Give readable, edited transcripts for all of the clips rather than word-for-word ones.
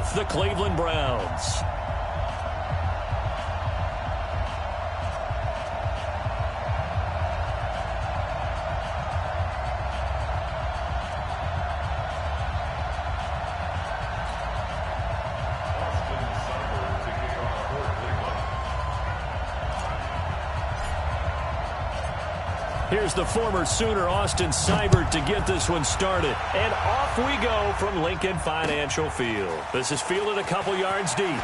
with the Cleveland Browns. Here's the former Sooner, Austin Seibert, to get this one started. And off we go from Lincoln Financial Field. This is fielded a couple yards deep. And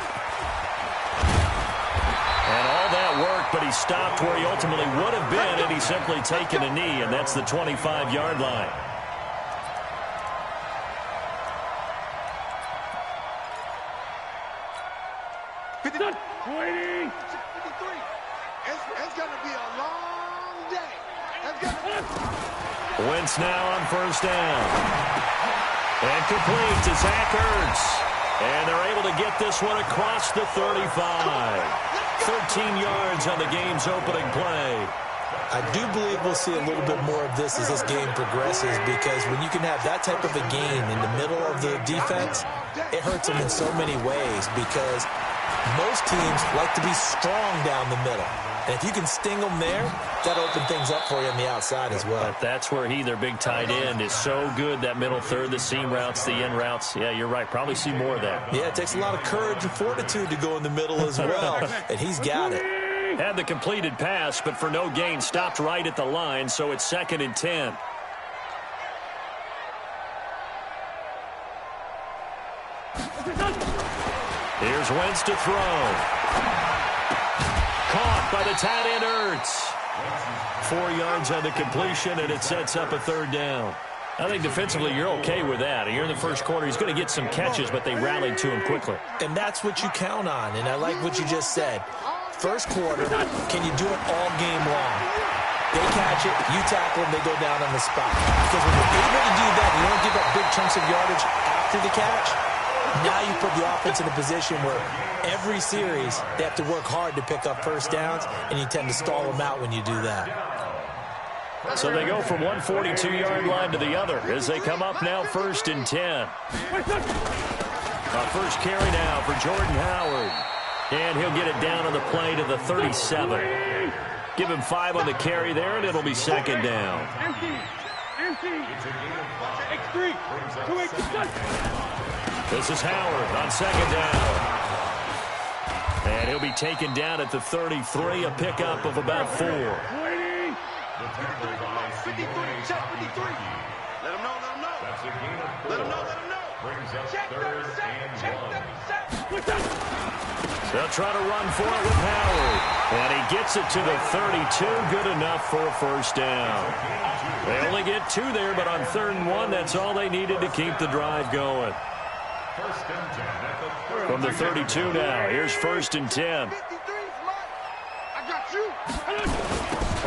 all that work, but he stopped where he ultimately would have been, and he's simply taken a knee, and that's the 25-yard line. Waiting. 53. It's going to be a long day. Wentz now on first down. And complete to Zach Ertz. And they're able to get this one across the 35. 13 yards on the game's opening play. I do believe we'll see a little bit more of this as this game progresses, because when you can have that type of a game in the middle of the defense, it hurts them in so many ways, because most teams like to be strong down the middle. And if you can sting them there, that'll open things up for you on the outside as well. But that's where their big tight end, is so good, that middle third, the seam routes, the in routes. Yeah, you're right. Probably see more of that. Yeah, it takes a lot of courage and fortitude to go in the middle as well, and he's got it. Had the completed pass, but for no gain, stopped right at the line, so it's 2nd and 10. Here's Wentz to throw. Caught by the tight end Ertz. 4 yards on the completion, and it sets up a 3rd down. I think defensively you're okay with that. Here in the first quarter, he's going to get some catches, but they rallied to him quickly. And that's what you count on, and I like what you just said. First quarter, can you do it all game long? They catch it, you tackle them, they go down on the spot. Because when you're able to do that, you don't give up big chunks of yardage after the catch. Now you put the offense in a position where every series they have to work hard to pick up first downs, and you tend to stall them out when you do that. So they go from one 42-yard line to the other as they come up now 1st and 10. First carry now for Jordan Howard. And he'll get it down on the play to the 37. Give him 5 on the carry there, and it'll be 2nd down. This is Howard on 2nd down. And he'll be taken down at the 33, a pickup of about 4. 53, check 53. Let him know, let him know. That's a gain of 4. Let him know, let him know. Brings up check 3rd and 1. They'll try to run for it with Howard. And he gets it to the 32. Good enough for a first down. They only get 2 there, but on 3rd and 1, that's all they needed to keep the drive going. From the 32 now, here's 1st and 10. I got you.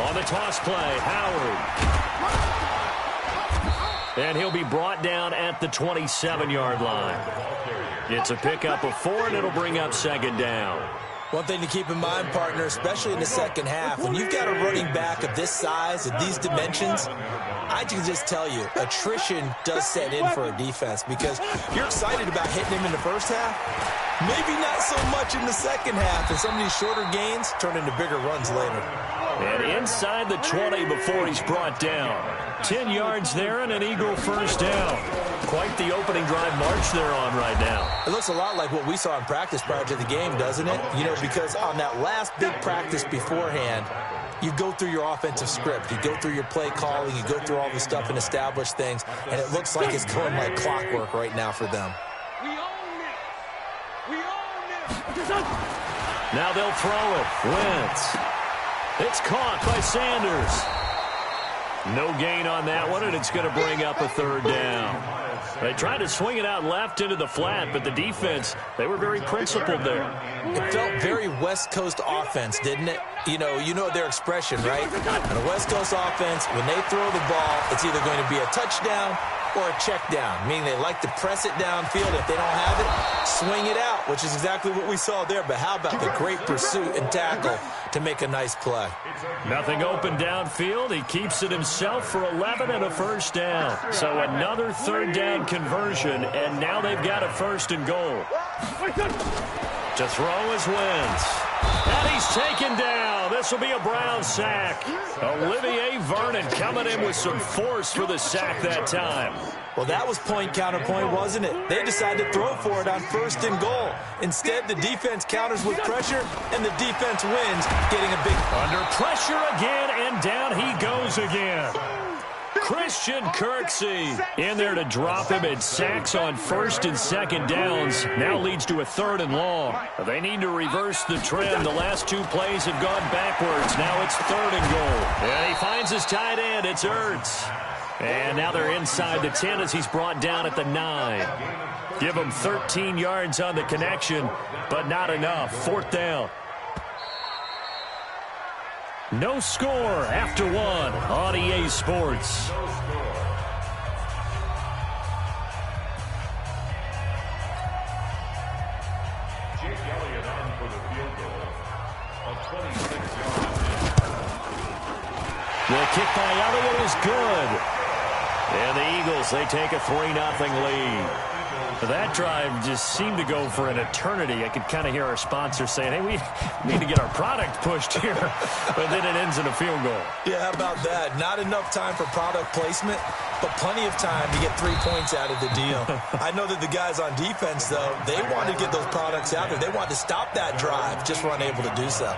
On the toss play, Howard. And he'll be brought down at the 27-yard line. It's a pickup of 4, and it'll bring up 2nd down. One thing to keep in mind, partner, especially in the second half, when you've got a running back of this size, of these dimensions, I can just tell you, attrition does set in for a defense, because you're excited about hitting him in the first half. Maybe not so much in the second half, and some of these shorter gains turn into bigger runs later. And inside the 20 before he's brought down. 10 yards there and an Eagle first down. Quite the opening drive march they're on right now. It looks a lot like what we saw in practice prior to the game, doesn't it? You know, because on that last big practice beforehand, you go through your offensive script. You go through your play calling. You go through all the stuff and establish things. And it looks like it's going like clockwork right now for them. We own it. We own it. Now they'll throw it. Wentz. It's caught by Sanders. No gain on that one, and it's going to bring up a 3rd down. They tried to swing it out left into the flat, but the defense, they were very principled there. It felt very West Coast offense, didn't it? You know their expression, right? On a West Coast offense, when they throw the ball, it's either going to be a touchdown or a check down, meaning they like to press it downfield. If they don't have it, swing it out, which is exactly what we saw there. But how about the great pursuit and tackle to make a nice play? Nothing open downfield. He keeps it himself for 11 and a first down. So another 3rd down conversion, and now they've got a 1st and goal. To throw is Wentz. And he's taken down. This will be a Brown sack. Olivier Vernon coming in with some force for the sack that time. Well, that was point counterpoint, wasn't it? They decided to throw for it on 1st and goal. Instead, the defense counters with pressure, and the defense wins, getting a big... Under pressure again, and down he goes again. Christian Kirksey in there to drop him. It sacks on 1st and 2nd downs. Now leads to a 3rd and long. They need to reverse the trend. The last 2 plays have gone backwards. Now it's 3rd and goal. And he finds his tight end. It's Ertz. And now they're inside the 10 as he's brought down at the 9. Give him 13 yards on the connection, but not enough. 4th down. No score after 1 on EA Sports. Jake Elliott on for the field goal of 26 yards. The kick by Elliott is good. And the Eagles, they take a 3-0 lead. That drive just seemed to go for an eternity. I could kind of hear our sponsor saying, hey, we need to get our product pushed here. But then it ends in a field goal. Yeah, how about that? Not enough time for product placement, but plenty of time to get 3 points out of the deal. I know that the guys on defense, though, they wanted to get those products out there. They wanted to stop that drive, just were unable to do so.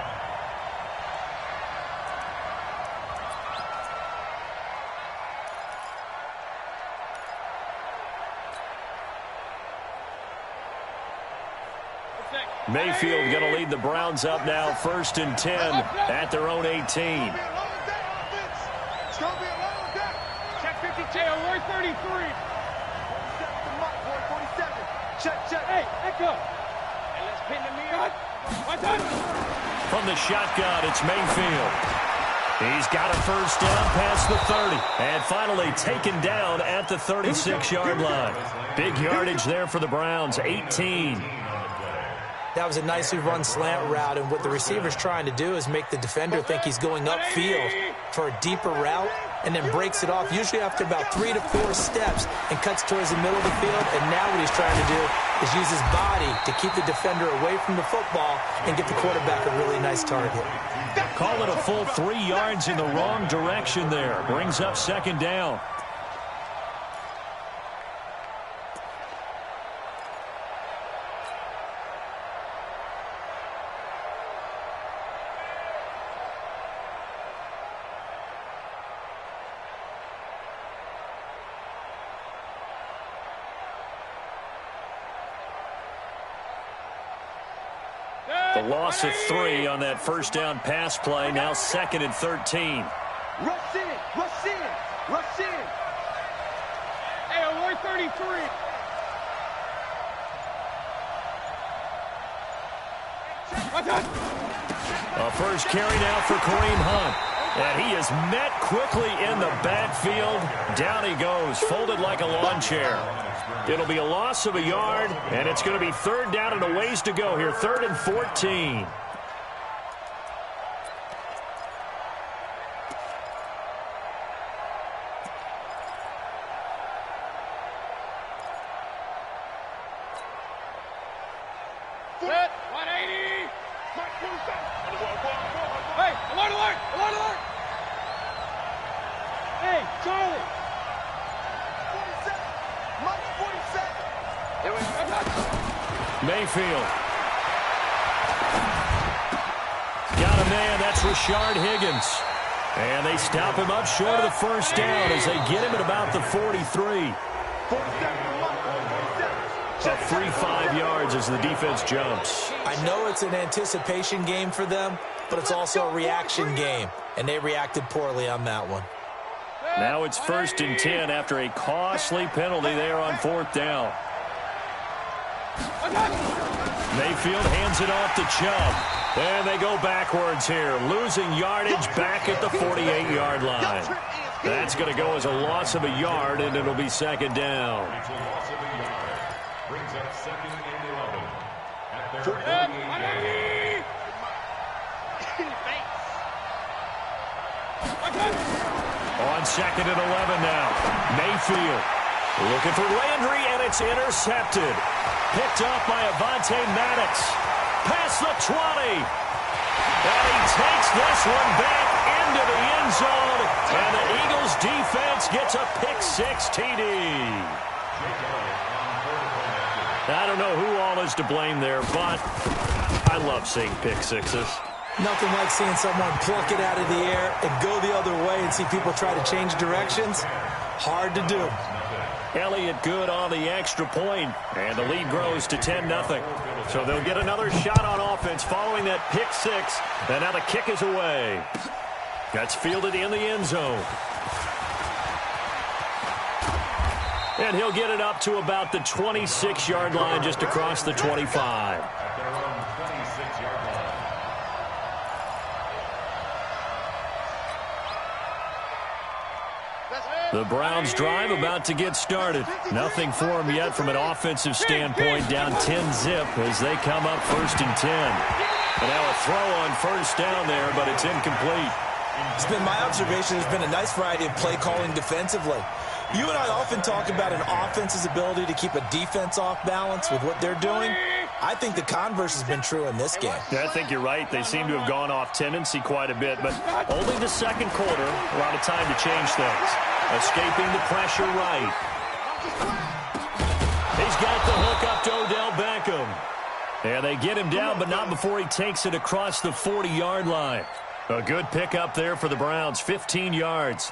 Mayfield going to lead the Browns up now, 1st and 10 at their own 18. It's going to be a long day. Check 52. Alert 33. 47 to Mike, 47. Check. Hey, echo. Hey, let's pin the mirror. What's up? From the shotgun, it's Mayfield. He's got a 1st down past the 30. And finally taken down at the 36-yard line. Big yardage there for the Browns, 18. That was a nicely run slant route, and what the receiver's trying to do is make the defender think he's going upfield for a deeper route, and then breaks it off, usually after about 3 to 4 steps, and cuts towards the middle of the field. And now what he's trying to do is use his body to keep the defender away from the football and get the quarterback a really nice target. Call it a full 3 yards in the wrong direction there. Brings up 2nd down. The loss of 3 on that 1st down pass play. Now 2nd and 13. Rush in. Hey, alert 33. A first carry now for Kareem Hunt. And he is met quickly in the backfield. Down he goes, folded like a lawn chair. It'll be a loss of a yard, and it's going to be 3rd down and a ways to go here. 3rd and 14. Set, 180. Hey, alert. Hey, Charlie. 47. Mayfield. Got a man, that's Rashard Higgins. And they stop him up short of the 1st down as they get him at about the 43. A free 5 yards as the defense jumps. I know it's an anticipation game for them, but it's also a reaction game, and they reacted poorly on that one. Now it's 1st and 10 after a costly penalty there on 4th down. Mayfield hands it off to Chubb. And they go backwards here, losing yardage back at the 48-yard line. That's going to go as a loss of a yard, and it'll be 2nd down. Brings up 2nd and 11. At their 48-yard On 2nd and 11 now. Mayfield looking for Landry, and it's intercepted. Picked up by Avonte Maddox. Past the 20. And he takes this one back into the end zone. And the Eagles defense gets a pick-6 TD. I don't know who all is to blame there, but I love seeing pick-6s. Nothing like seeing someone pluck it out of the air and go the other way and see people try to change directions. Hard to do. Elliott good on the extra point, and the lead grows to 10-0. So they'll get another shot on offense following that pick-6, and now the kick is away. That's fielded in the end zone. And he'll get it up to about the 26-yard line, just across the 25. The Browns drive about to get started. Nothing for them yet from an offensive standpoint, down 10-zip as they come up 1st and 10. And now a throw on 1st down there, but it's incomplete. It's been my observation there's been a nice variety of play calling defensively. You and I often talk about an offense's ability to keep a defense off balance with what they're doing. I think the converse has been true in this game. Yeah, I think you're right. They seem to have gone off tendency quite a bit, but only the second quarter, a lot of time to change things. Escaping the pressure right. He's got the hook up to Odell Beckham. And they get him down, but not before he takes it across the 40-yard line. A good pickup there for the Browns, 15 yards.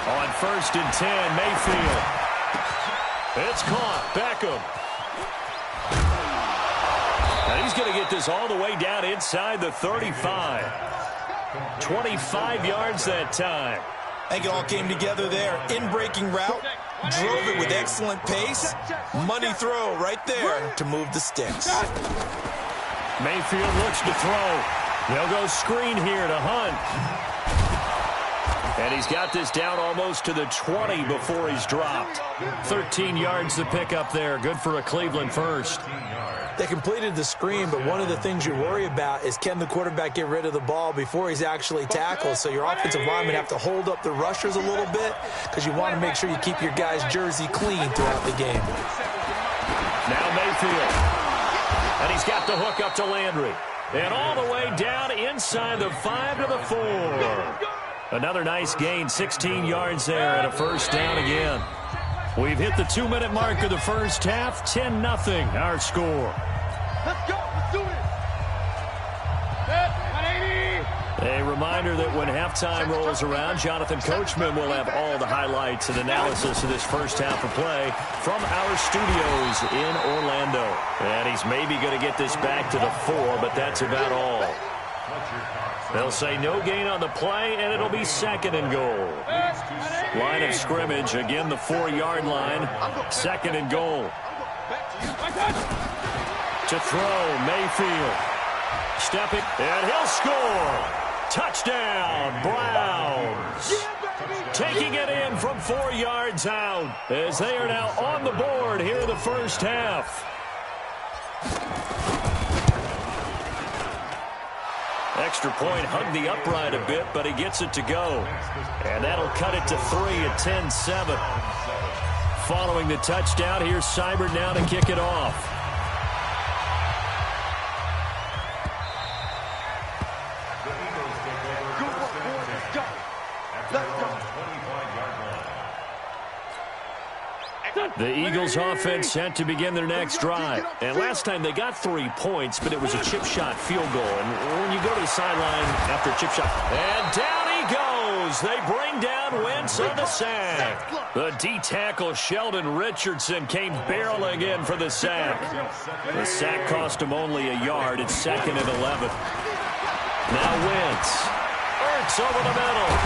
On 1st and 10, Mayfield. It's caught. Beckham. And he's going to get this all the way down inside the 35. 25 yards that time. I think it all came together there. In-breaking route. Drove it with excellent pace. Money throw right there to move the sticks. Mayfield looks to throw. They'll go screen here to Hunt. And he's got this down almost to the 20 before he's dropped. 13 yards to pick up there. Good for a Cleveland first. They completed the screen, but one of the things you worry about is can the quarterback get rid of the ball before he's actually tackled? So your offensive linemen have to hold up the rushers a little bit because you want to make sure you keep your guy's jersey clean throughout the game. Now Mayfield. And he's got the hook up to Landry. And all the way down inside the 5 to the 4. Another nice gain, 16 yards there and a 1st down again. We've hit the 2-minute mark of the first half, 10-0 our score. Let's go. Let's do it. A reminder that when halftime rolls around, Jonathan Coachman will have all the highlights and analysis of this first half of play from our studios in Orlando. And he's maybe going to get this back to the 4, but that's about all. They'll say no gain on the play, and it'll be 2nd and goal. Line of scrimmage, again the 4-yard line. 2nd and goal. To throw, Mayfield. Stepping, and he'll score. Touchdown, Browns. Taking it in from 4 yards out as they are now on the board here in the first half. Extra point hugged the upright a bit, but he gets it to go. And that'll cut it to 3 at 10-7. Following the touchdown, here's Seibert now to kick it off. The Eagles offense set to begin their next drive. And last time they got 3 points, but it was a chip shot field goal. And when you go to the sideline after a chip shot, and down he goes. They bring down Wentz on the sack. The D-tackle Sheldon Richardson came barreling in for the sack. The sack cost him only a yard. It's 2nd and 11. Now Wentz. Ertz over the middle.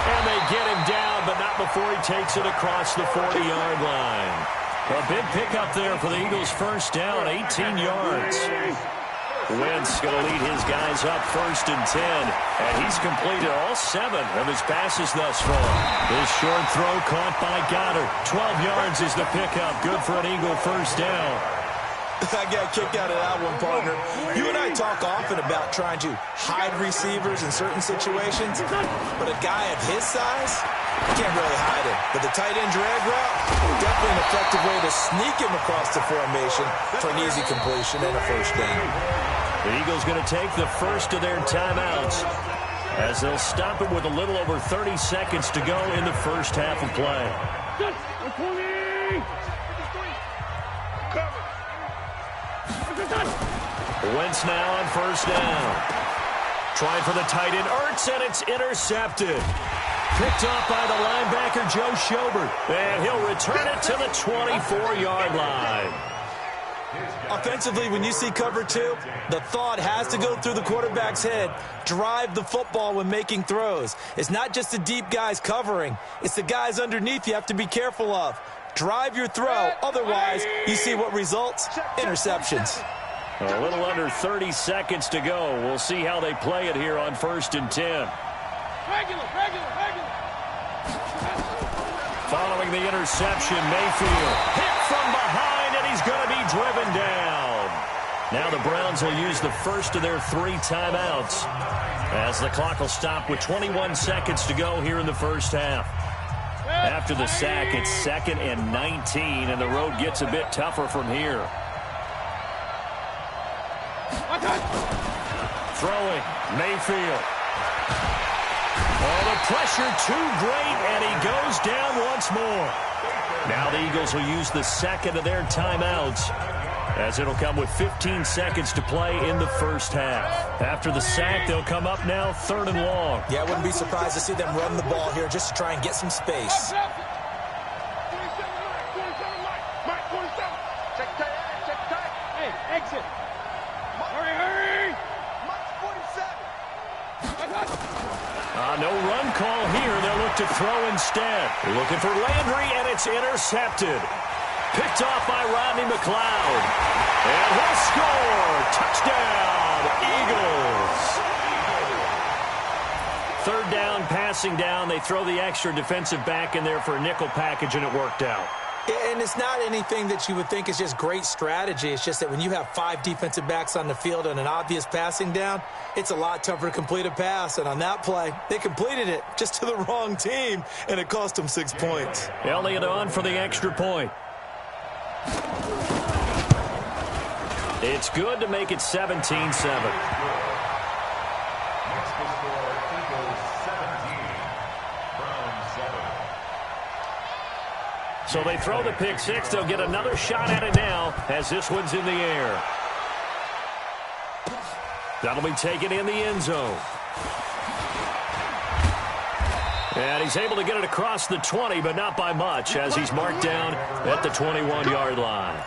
And they get him down, but not before he takes it across the 40-yard line. A big pickup there for the Eagles' first down, 18 yards. Wentz going to lead his guys up 1st and 10, and he's completed all 7 of his passes thus far. His short throw caught by Goddard. 12 yards is the pickup. Good for an Eagle first down. I got a kick out of that one, partner. You and I talk often about trying to hide receivers in certain situations, but a guy of his size, you can't really hide him. But the tight end drag route, definitely an effective way to sneak him across the formation for an easy completion and a first down. The Eagles going to take the first of their timeouts as they'll stop it with a little over 30 seconds to go in the first half of play. Wentz now on first down. Trying for the tight end, Ertz, and it's intercepted. Picked off by the linebacker, Joe Schobert. And he'll return it to the 24-yard line. Offensively, when you see cover two, the thought has to go through the quarterback's head. Drive the football when making throws. It's not just the deep guys covering. It's the guys underneath you have to be careful of. Drive your throw. Otherwise, you see what results? Interceptions. A little under 30 seconds to go. We'll see how they play it here on 1st and 10. Regular. Following the interception, Mayfield hit from behind, and he's going to be driven down. Now the Browns will use the first of their 3 timeouts as the clock will stop with 21 seconds to go here in the first half. After the sack, it's 2nd and 19, and the road gets a bit tougher from here. Throwing, Mayfield. Oh, the pressure too great, and he goes down once more. Now the Eagles will use the second of their timeouts as it'll come with 15 seconds to play in the first half. After the sack, they'll come up now 3rd and long. Yeah, I wouldn't be surprised to see them run the ball here just to try and get some space. Hey, exit. Hurry. No run call here. They'll look to throw instead. Looking for Landry, and it's intercepted. Picked off by Rodney McLeod. And he'll score. Touchdown, Eagles. 3rd down, passing down. They throw the extra defensive back in there for a nickel package, and it worked out. And it's not anything that you would think is just great strategy. It's just that when you have 5 defensive backs on the field and an obvious passing down, it's a lot tougher to complete a pass. And on that play, they completed it just to the wrong team, and it cost them 6 points. Elliott on for the extra point. It's good to make it 17-7. So they throw the pick six. They'll get another shot at it now as this one's in the air. That'll be taken in the end zone. And he's able to get it across the 20, but not by much as he's marked down at the 21-yard line.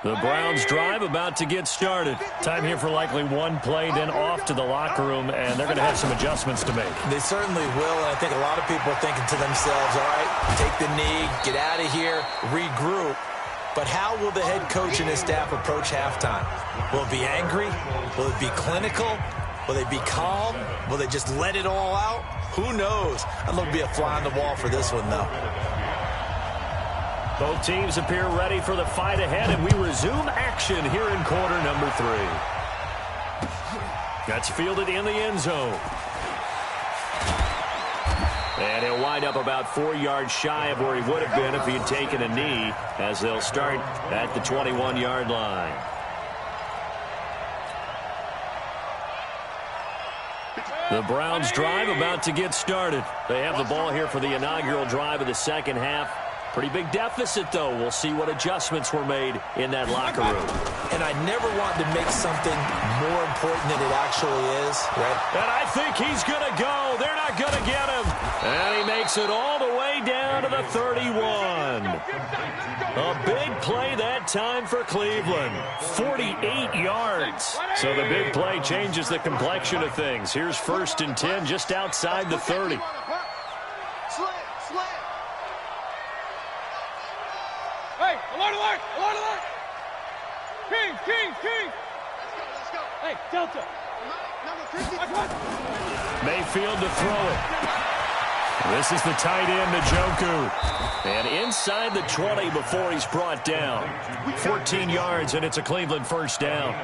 The Browns drive about to get started. Time here for likely one play, then off to the locker room, and they're going to have some adjustments to make. They certainly will, and I think a lot of people are thinking to themselves, all right, take the knee, get out of here, regroup. But how will the head coach and his staff approach halftime? Will it be angry? Will it be clinical? Will they be calm? Will they just let it all out? Who knows? I'd love to be a fly on the wall for this one, though. Both teams appear ready for the fight ahead, and we resume action here in quarter number 3. That's fielded in the end zone. And he'll wind up about 4 yards shy of where he would have been if he had taken a knee, as they'll start at the 21-yard line. The Browns drive about to get started. They have the ball here for the inaugural drive of the second half. Pretty big deficit, though. We'll see what adjustments were made in that locker room. And I never want to make something more important than it actually is, right? And I think he's going to go. They're not going to get him. And he makes it all the way down to the 31. A big play that time for Cleveland. 48 yards. So the big play changes the complexion of things. Here's 1st and 10 just outside the 30. Hey, alert, alert, alert, alert. King. Let's go. Hey, Delta. Mayfield to throw it. This is the tight end, Njoku. And inside the 20 before he's brought down. 14 yards, and it's a Cleveland first down.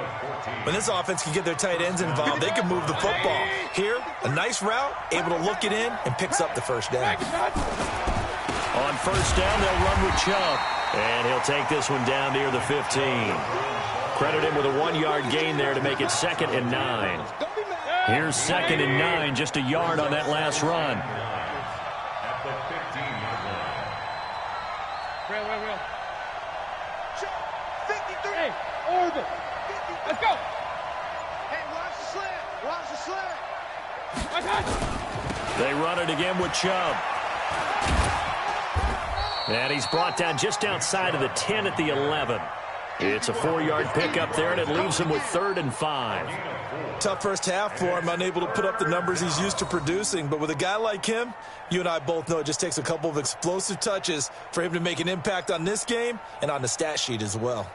When this offense can get their tight ends involved, they can move the football. Here, a nice route, able to look it in, and picks up the first down. On first down, they'll run with Chubb. And he'll take this one down near the 15. Credit him with a 1-yard gain there to make it 2nd and 9. Here's 2nd and 9, just a yard on that last run. Real. 53. Hey, orbit. Let's go. Hey, watch the slant. They run it again with Chubb. And he's brought down just outside of the 10 at the 11. It's a 4-yard pickup there, and it leaves him with 3rd and 5. Tough first half for him, unable to put up the numbers he's used to producing. But with a guy like him, you and I both know it just takes a couple of explosive touches for him to make an impact on this game and on the stat sheet as well.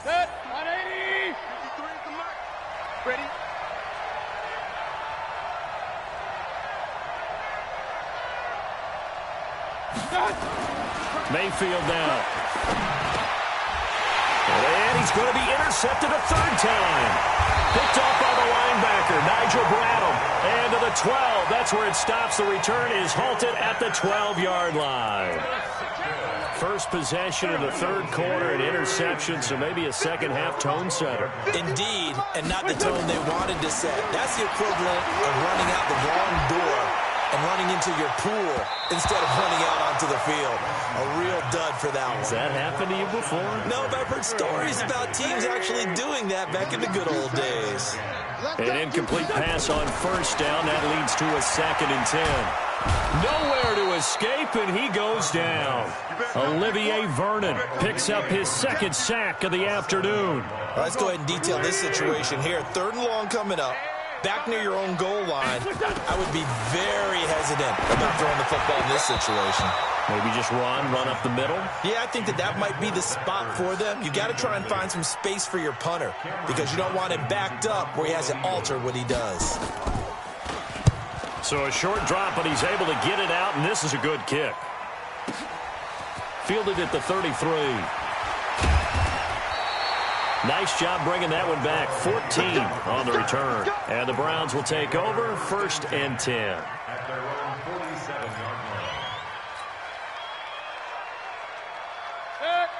Set, 180. 53 is the mark. Ready? Mayfield now. And he's going to be intercepted a 3rd time. Picked off by the linebacker, Nigel Bradham. And to the 12. That's where it stops. The return is halted at the 12-yard line. First possession of the 3rd quarter, an interception, so maybe a second-half tone setter. Indeed, and not the tone they wanted to set. That's the equivalent of running out the wrong door and running into your pool instead of running out onto the field. A real dud for that one. Has that happened to you before? No, but I've heard stories about teams actually doing that back in the good old days. An incomplete pass on first down. That leads to a 2nd and 10. Nowhere to escape, and he goes down. Olivier Vernon picks up his 2nd sack of the afternoon. Let's go ahead and detail this situation here. 3rd and long coming up. Back near your own goal line, I would be very hesitant about throwing the football in this situation. Maybe just run up the middle? Yeah, I think that might be the spot for them. You got to try and find some space for your punter because you don't want him backed up where he has to alter what he does. So a short drop, but he's able to get it out, and this is a good kick. Fielded at the 33. Nice job bringing that one back. 14 on the return. And the Browns will take over 1st and 10.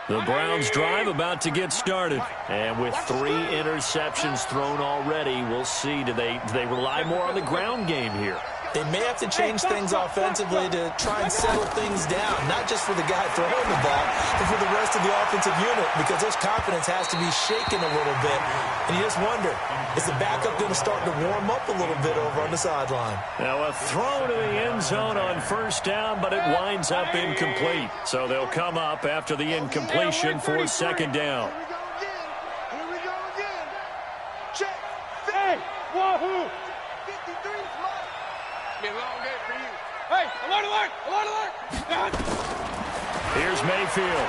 The Browns drive about to get started. And with 3 interceptions thrown already, we'll see. Do they rely more on the ground game here? They may have to change things offensively to try and settle things down, not just for the guy throwing the ball, but for the rest of the offensive unit, because his confidence has to be shaken a little bit. And you just wonder, is the backup going to start to warm up a little bit over on the sideline? Now a throw to the end zone on first down, but it winds up incomplete. So they'll come up after the incompletion for 2nd down. Here we go again. Check. Hey, wahoo. 53 is mine. Be a long day for you. Hey, alert. Here's Mayfield.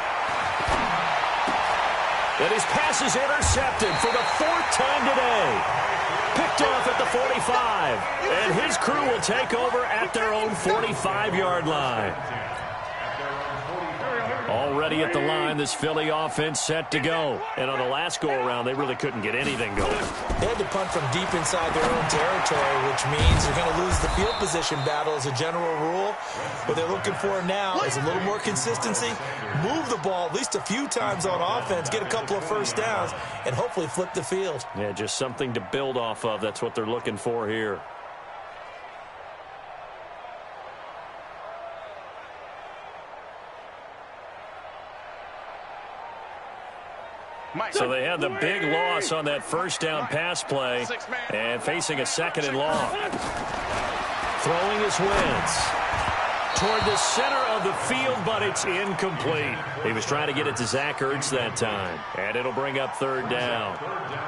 And his pass is intercepted for the 4th time today. Picked off at the 45. And his crew will take over at their own 45-yard line. Already at the line, this Philly offense set to go. And on the last go-around, they really couldn't get anything going. They had to punt from deep inside their own territory, which means they're going to lose the field position battle as a general rule. What they're looking for now is a little more consistency, move the ball at least a few times on offense, get a couple of first downs, and hopefully flip the field. Yeah, just something to build off of. That's what they're looking for here. So they had the big loss on that first down pass play and facing a 2nd and long. Throwing his Wentz toward the center of the field, but it's incomplete. He was trying to get it to Zach Ertz that time, and it'll bring up 3rd down.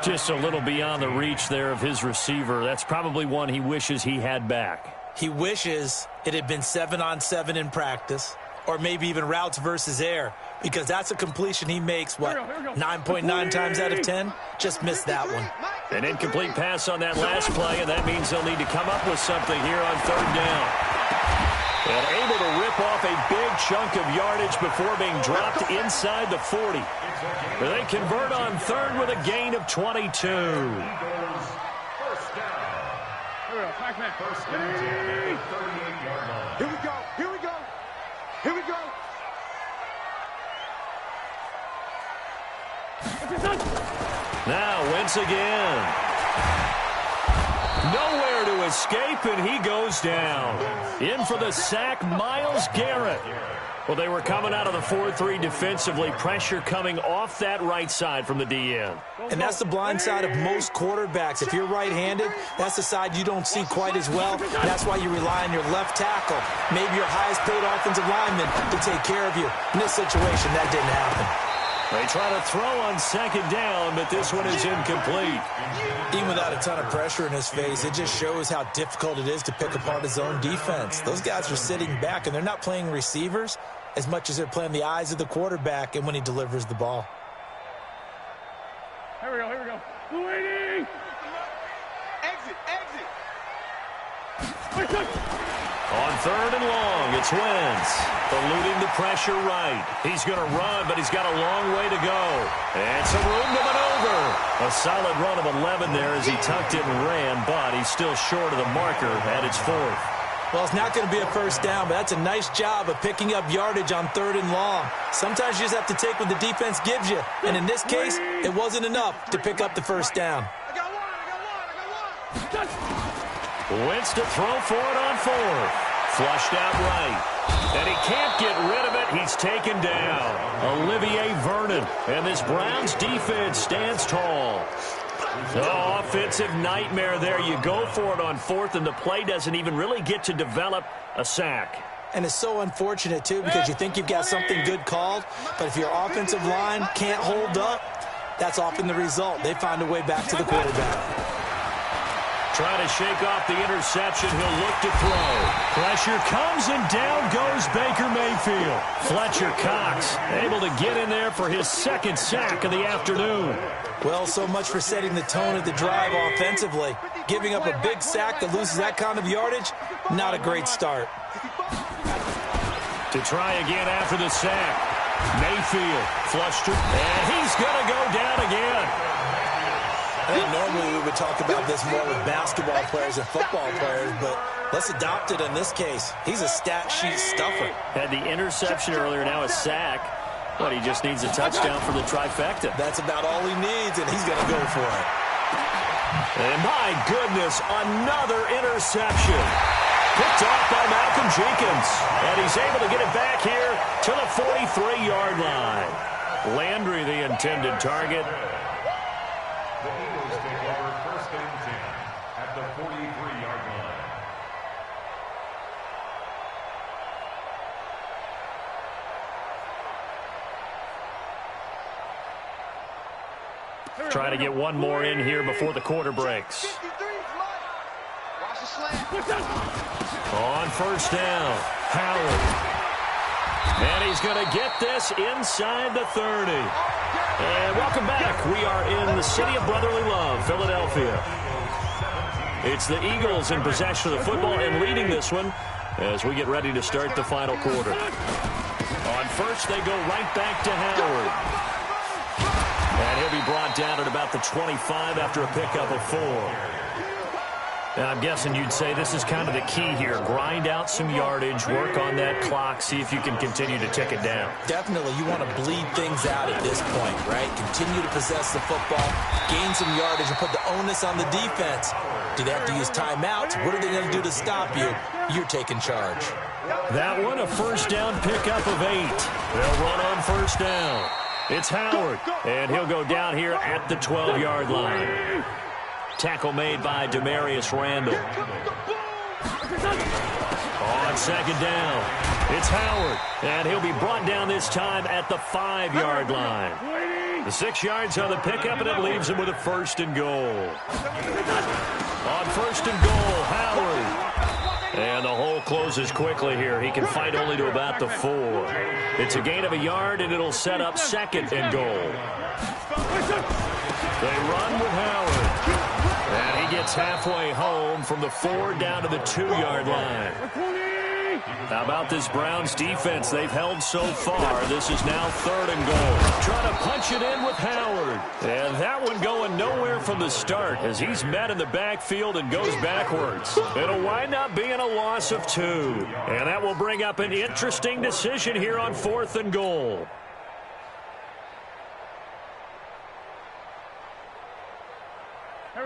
Just a little beyond the reach there of his receiver. That's probably one he wishes he had back. He wishes it had been 7-on-7 in practice. or maybe even routes versus air, because that's a completion he makes, 9.9 times out of 10? Just missed that one. An incomplete pass on that last play, and that means they'll need to come up with something here on third down. And able to rip off a big chunk of yardage before being dropped inside the 40. They convert on third with a gain of 22. First down. Here we go. Here we go. Here we go. Now Wentz again. Nowhere to escape, and he goes down. In for the sack, Myles Garrett. Well, they were coming out of the 4-3 defensively. Pressure coming off that right side from the DN. And that's the blind side of most quarterbacks. If you're right-handed, that's the side you don't see quite as well. That's why you rely on your left tackle, maybe your highest-paid offensive lineman, to take care of you. In this situation, that didn't happen. They try to throw on second down, but this one is incomplete. Even without a ton of pressure in his face, it just shows how difficult it is to pick apart his own defense. Those guys are sitting back, and they're not playing receivers as much as they're playing the eyes of the quarterback and when he delivers the ball. Here we go, here we go. Waiting! Exit, exit! On third and long, it's Wentz. Eluding the pressure right. He's going to run, but he's got a long way to go. And some room to maneuver. A solid run of 11 there as he tucked it and ran, but he's still short of the marker at its fourth. Well, it's not going to be a first down, but that's a nice job of picking up yardage on third and long. Sometimes you just have to take what the defense gives you. And in this case, it wasn't enough to pick up the first down. I got one. Wentz to throw for it on fourth. Flushed out right. And he can't get rid of it. He's taken down. Olivier Vernon. And this Browns defense stands tall. Oh, offensive nightmare there. You go for it on fourth, and the play doesn't even really get to develop a sack. And it's so unfortunate, too, because you think you've got something good called, but if your offensive line can't hold up, that's often the result. They find a way back to the quarterback. Trying to shake off the interception. He'll look to throw. Pressure comes, and down goes Baker Mayfield. Fletcher Cox able to get in there for his second sack of the afternoon. Well, so much for setting the tone of the drive offensively. Giving up a big sack that loses that kind of yardage, not a great start. To try again after the sack. Mayfield flushed it, and he's going to go down again. I think normally we would talk about this more with basketball players and football players, but let's adopt it in this case. He's a stat sheet stuffer. Had the interception earlier, now a sack. But he just needs a touchdown for the trifecta. That's about all he needs, and he's going to go for it. And my goodness, another interception. Picked off by Malcolm Jenkins. And he's able to get it back here to the 43-yard line. Landry, the intended target. The Eagles take over first and 10 at the 43-yard line. Try to get one more in here before the quarter breaks. On first down, Howard. And he's going to get this inside the 30. And welcome back. We are in the city of brotherly love, Philadelphia. It's the Eagles in possession of the football and leading this one as we get ready to start the final quarter. On first, they go right back to Howard. And he'll be brought down at about the 25 after a pickup of 4. And I'm guessing you'd say this is kind of the key here. Grind out some yardage, work on that clock, see if you can continue to tick it down. Definitely, you want to bleed things out at this point, right? Continue to possess the football, gain some yardage, and put the onus on the defense. Do they have to use timeouts? What are they going to do to stop you? You're taking charge. That one, a first down pickup of 8. They'll run on first down. It's Howard, and he'll go down here at the 12-yard line. Tackle made by Demarius Randall. On second down, it's Howard, and he'll be brought down this time at the 5-yard line. The 6 yards on the pickup, and it leaves him with a first and goal. On first and goal, Howard. And the whole closes quickly here. He can fight only to about the 4. It's a gain of a yard, and it'll set up 2nd and goal. They run with Howard. And he gets halfway home from the 4 down to the 2-yard line. How about this Browns defense? They've held so far. This is now 3rd and goal. Trying to punch it in with Howard. And that one going nowhere from the start as he's met in the backfield and goes backwards. It'll wind up being a loss of 2. And that will bring up an interesting decision here on 4th and goal.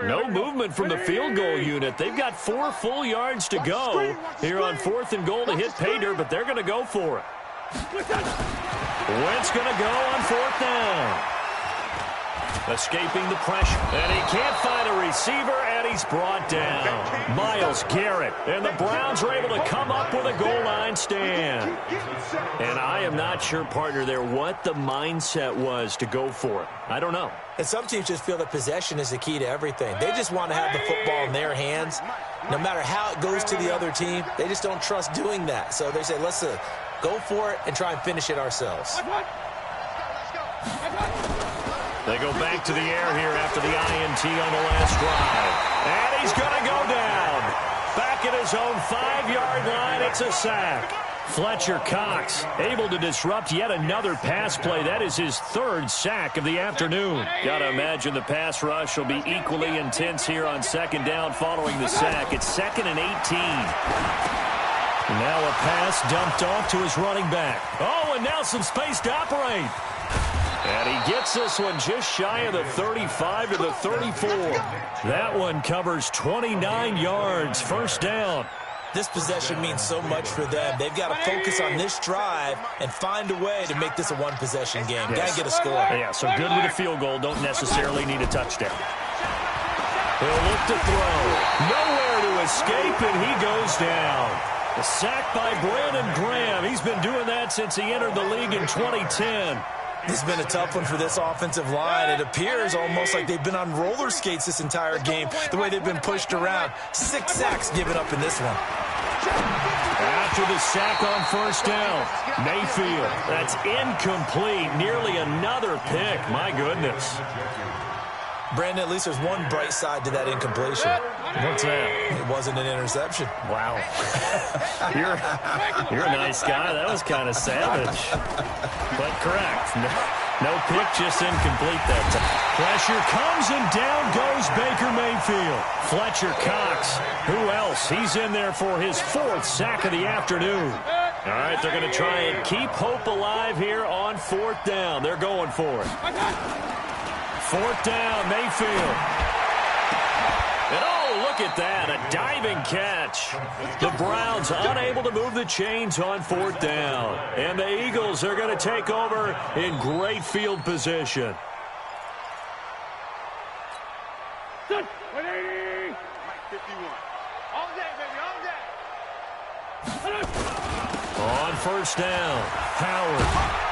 No movement from the field goal unit. They've got 4 full yards to go here on 4th and goal to hit pay dirt, but they're going to go for it. Wentz going to go on 4th down. Escaping the pressure. And he can't find a receiver, and he's brought down. Myles Garrett. And the Browns are able to come up with a goal line stand. And I am not sure, partner, there what the mindset was to go for it. I don't know. And some teams just feel that possession is the key to everything. They just want to have the football in their hands. No matter how it goes to the other team, they just don't trust doing that. So they say, let's go for it and try and finish it ourselves. They go back to the air here after the INT on the last drive. And he's going to go down. Back at his own 5-yard line, it's a sack. Fletcher Cox able to disrupt yet another pass play. That is his 3rd sack of the afternoon. Got to imagine the pass rush will be equally intense here on 2nd down following the sack. It's 2nd and 18. Now a pass dumped off to his running back. Oh, and now some space to operate. And he gets this one just shy of the 35 to the 34. That one covers 29 yards. 1st down. This possession means so much for them. They've got to focus on this drive and find a way to make this a one-possession game. Yes. Got to get a score. Yeah, so good with a field goal. Don't necessarily need a touchdown. He'll look to throw. Nowhere to escape, and he goes down. A sack by Brandon Graham. He's been doing that since he entered the league in 2010. This has been a tough one for this offensive line. It appears almost like they've been on roller skates this entire game, the way they've been pushed around. 6 sacks given up in this one. After the sack on 1st down, Mayfield. That's incomplete. Nearly another pick. My goodness. Brandon, at least there's one bright side to that incompletion. What's that? It wasn't an interception. Wow. You're a nice guy. That was kind of savage. But correct. No pick, just incomplete that time. Pressure comes, and down goes Baker Mayfield. Fletcher Cox. Who else? He's in there for his 4th sack of the afternoon. All right, they're going to try and keep hope alive here on 4th down. They're going for it. 4th down, Mayfield. And oh, look at that, a diving catch. The Browns unable to move the chains on 4th down. And the Eagles are going to take over in great field position. Good. 180. 51. All day, baby, all day. On 1st down, Howard.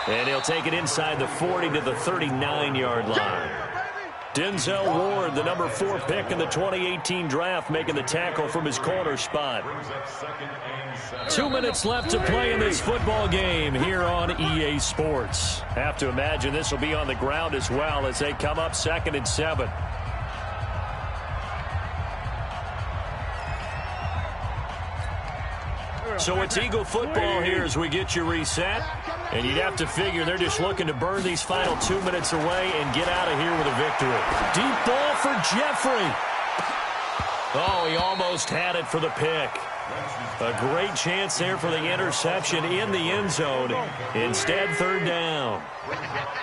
And he'll take it inside the 40 to the 39-yard line. Denzel Ward, the number 4 pick in the 2018 draft, making the tackle from his corner spot. 2 minutes left to play in this football game here on EA Sports. Have to imagine this will be on the ground as well as they come up 2nd and 7. So it's Eagle football here as we get you reset. And you'd have to figure they're just looking to burn these final 2 minutes away and get out of here with a victory. Deep ball for Jeffrey. Oh, he almost had it for the pick. A great chance there for the interception in the end zone. Instead, 3rd down.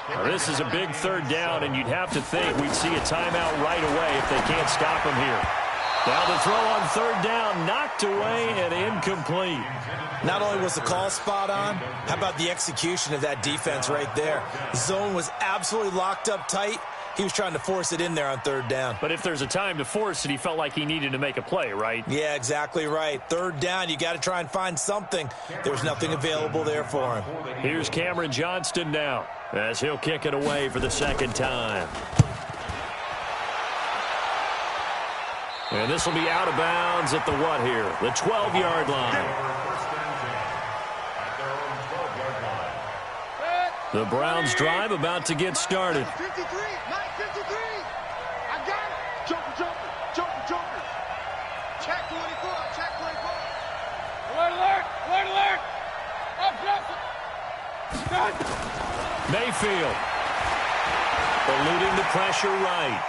Now, this is a big 3rd down, and you'd have to think we'd see a timeout right away if they can't stop him here. Now the throw on 3rd down, knocked away and incomplete. Not only was the call spot on, how about the execution of that defense right there? The zone was absolutely locked up tight. He was trying to force it in there on 3rd down. But if there's a time to force it, he felt like he needed to make a play, right? Yeah, exactly right. 3rd down, you got to try and find something. There was nothing available there for him. Here's Cameron Johnston now as he'll kick it away for the 2nd time. And this will be out of bounds at the what here? The 12-yard line. The Browns drive about to get started. 53, Mike, 53. I got it. Joker. Check 24, check 24. Alert. Up, Mayfield. Eluding the pressure right.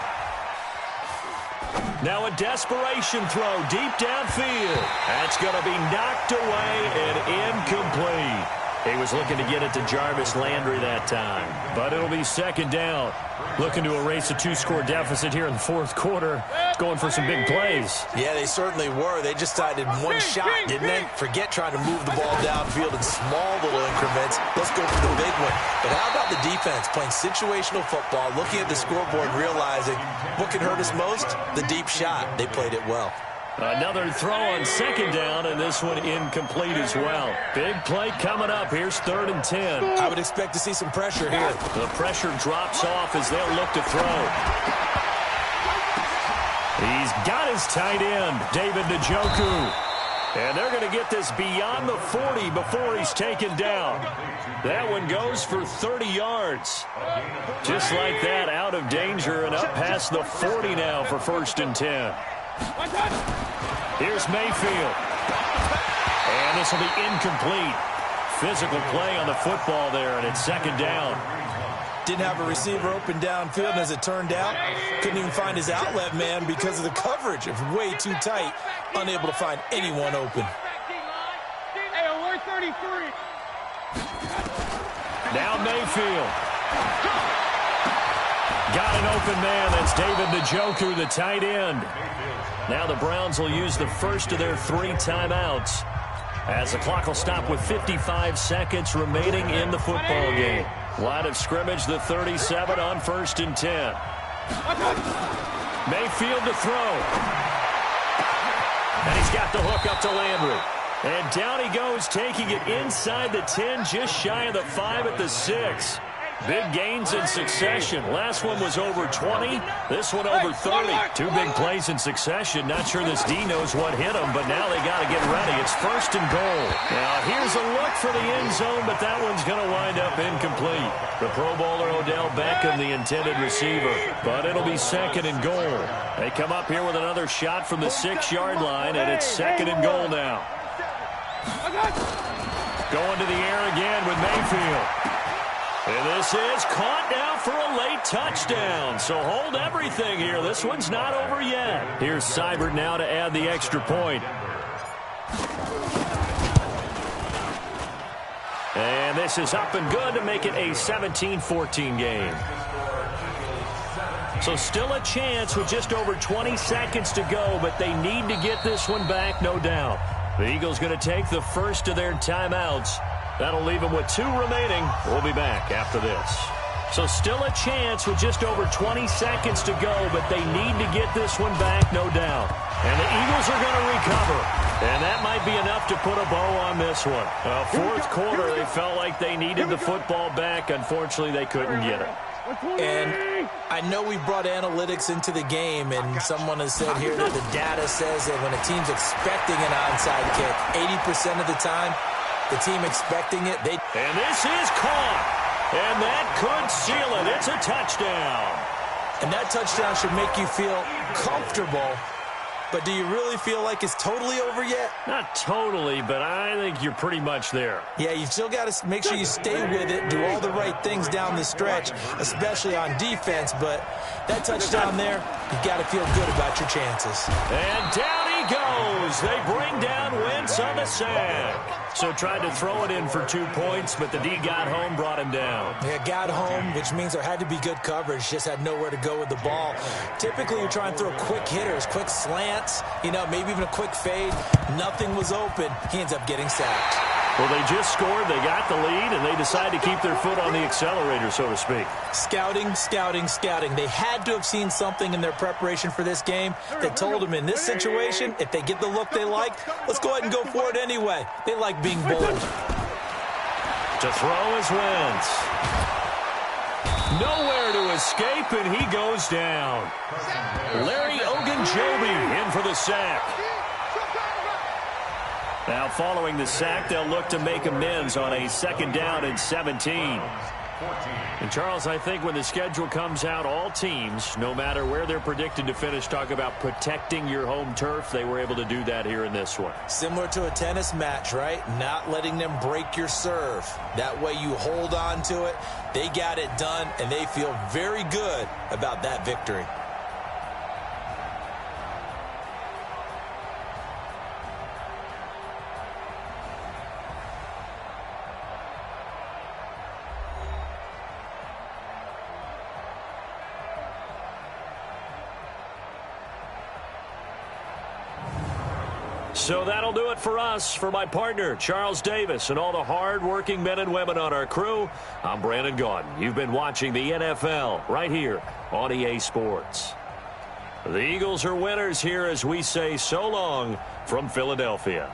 Now a desperation throw deep downfield. That's going to be knocked away and incomplete. He was looking to get it to Jarvis Landry that time. But it'll be second down. Looking to erase a 2-score deficit here in the fourth quarter. Going for some big plays. Yeah, they certainly were. They just decided one shot, didn't they? Forget trying to move the ball downfield in small little increments. Let's go for the big one. But how about the defense playing situational football, looking at the scoreboard, realizing what can hurt us most? The deep shot. They played it well. Another throw on second down, and this one incomplete as well. Big play coming up. Here's 3rd and 10. I would expect to see some pressure here. The pressure drops off as they'll look to throw. He's got his tight end, David Njoku. And they're going to get this beyond the 40 before he's taken down. That one goes for 30 yards. Just like that, out of danger and up past the 40 now for 1st and 10. Here's Mayfield. And this will be incomplete. Physical play on the football there, and it's 2nd down. Didn't have a receiver open downfield, and as it turned out, couldn't even find his outlet man because of the coverage. It was way too tight, unable to find anyone open. Now Mayfield. Got an open man. That's David Njoku, the tight end. Now the Browns will use the first of their 3 timeouts as the clock will stop with 55 seconds remaining in the football game. Line of scrimmage, the 37 on 1st and 10. Mayfield to throw. And he's got the hook up to Landry. And down he goes, taking it inside the 10, just shy of the 5 at the 6. Big gains in succession. Last one was over 20. This one over 30. 2 big plays in succession. Not sure this D knows what hit him, but now they got to get ready. It's 1st and goal. Now here's a look for the end zone, but that one's going to wind up incomplete. The Pro Bowler Odell Beckham, the intended receiver, but it'll be 2nd and goal. They come up here with another shot from the 6-yard line, and it's 2nd and goal now. Going to the air again with Mayfield. And this is caught now for a late touchdown. So hold everything here. This one's not over yet. Here's Seibert now to add the extra point. And this is up and good to make it a 17-14 game. So still a chance with just over 20 seconds to go, but they need to get this one back, no doubt. The Eagles going to take the first of their timeouts. That'll leave them with 2 remaining. We'll be back after this. So still a chance with just over 20 seconds to go, but they need to get this one back, no doubt. And the Eagles are going to recover. And that might be enough to put a bow on this one. Fourth quarter, they felt like they needed the football back. Unfortunately, they couldn't get it. And I know we brought analytics into the game, and someone has said here that the data says that when a team's expecting an onside kick, 80% of the time, the team expecting it, they... And this is caught. And that could seal it. It's a touchdown. And that touchdown should make you feel comfortable. But do you really feel like it's totally over yet? Not totally, but I think you're pretty much there. Yeah, you've still got to make sure you stay with it, do all the right things down the stretch, especially on defense. But that touchdown there, you've got to feel good about your chances. And down he goes. They bring down Wentz on the sack. So tried to throw it in for 2 points, but the D got home, brought him down. Yeah, got home, which means there had to be good coverage. Just had nowhere to go with the ball. Typically, you try and throw quick hitters, quick slants, you know, maybe even a quick fade. Nothing was open. He ends up getting sacked. Well, they just scored, they got the lead, and they decide to keep their foot on the accelerator, so to speak. Scouting, scouting, scouting. They had to have seen something in their preparation for this game that told them in this situation, if they get the look they like, let's go ahead and go for it anyway. They like being bold. To throw is Wentz. Nowhere to escape, and he goes down. Larry Ogunjobi in in for the sack. Now, following the sack, they'll look to make amends on a 2nd down and 17. And, Charles, I think when the schedule comes out, all teams, no matter where they're predicted to finish, talk about protecting your home turf. They were able to do that here in this one. Similar to a tennis match, right? Not letting them break your serve. That way you hold on to it. They got it done, and they feel very good about that victory. So that'll do it for us. For my partner, Charles Davis, and all the hard-working men and women on our crew, I'm Brandon Gaudin. You've been watching the NFL right here on EA Sports. The Eagles are winners here as we say so long from Philadelphia.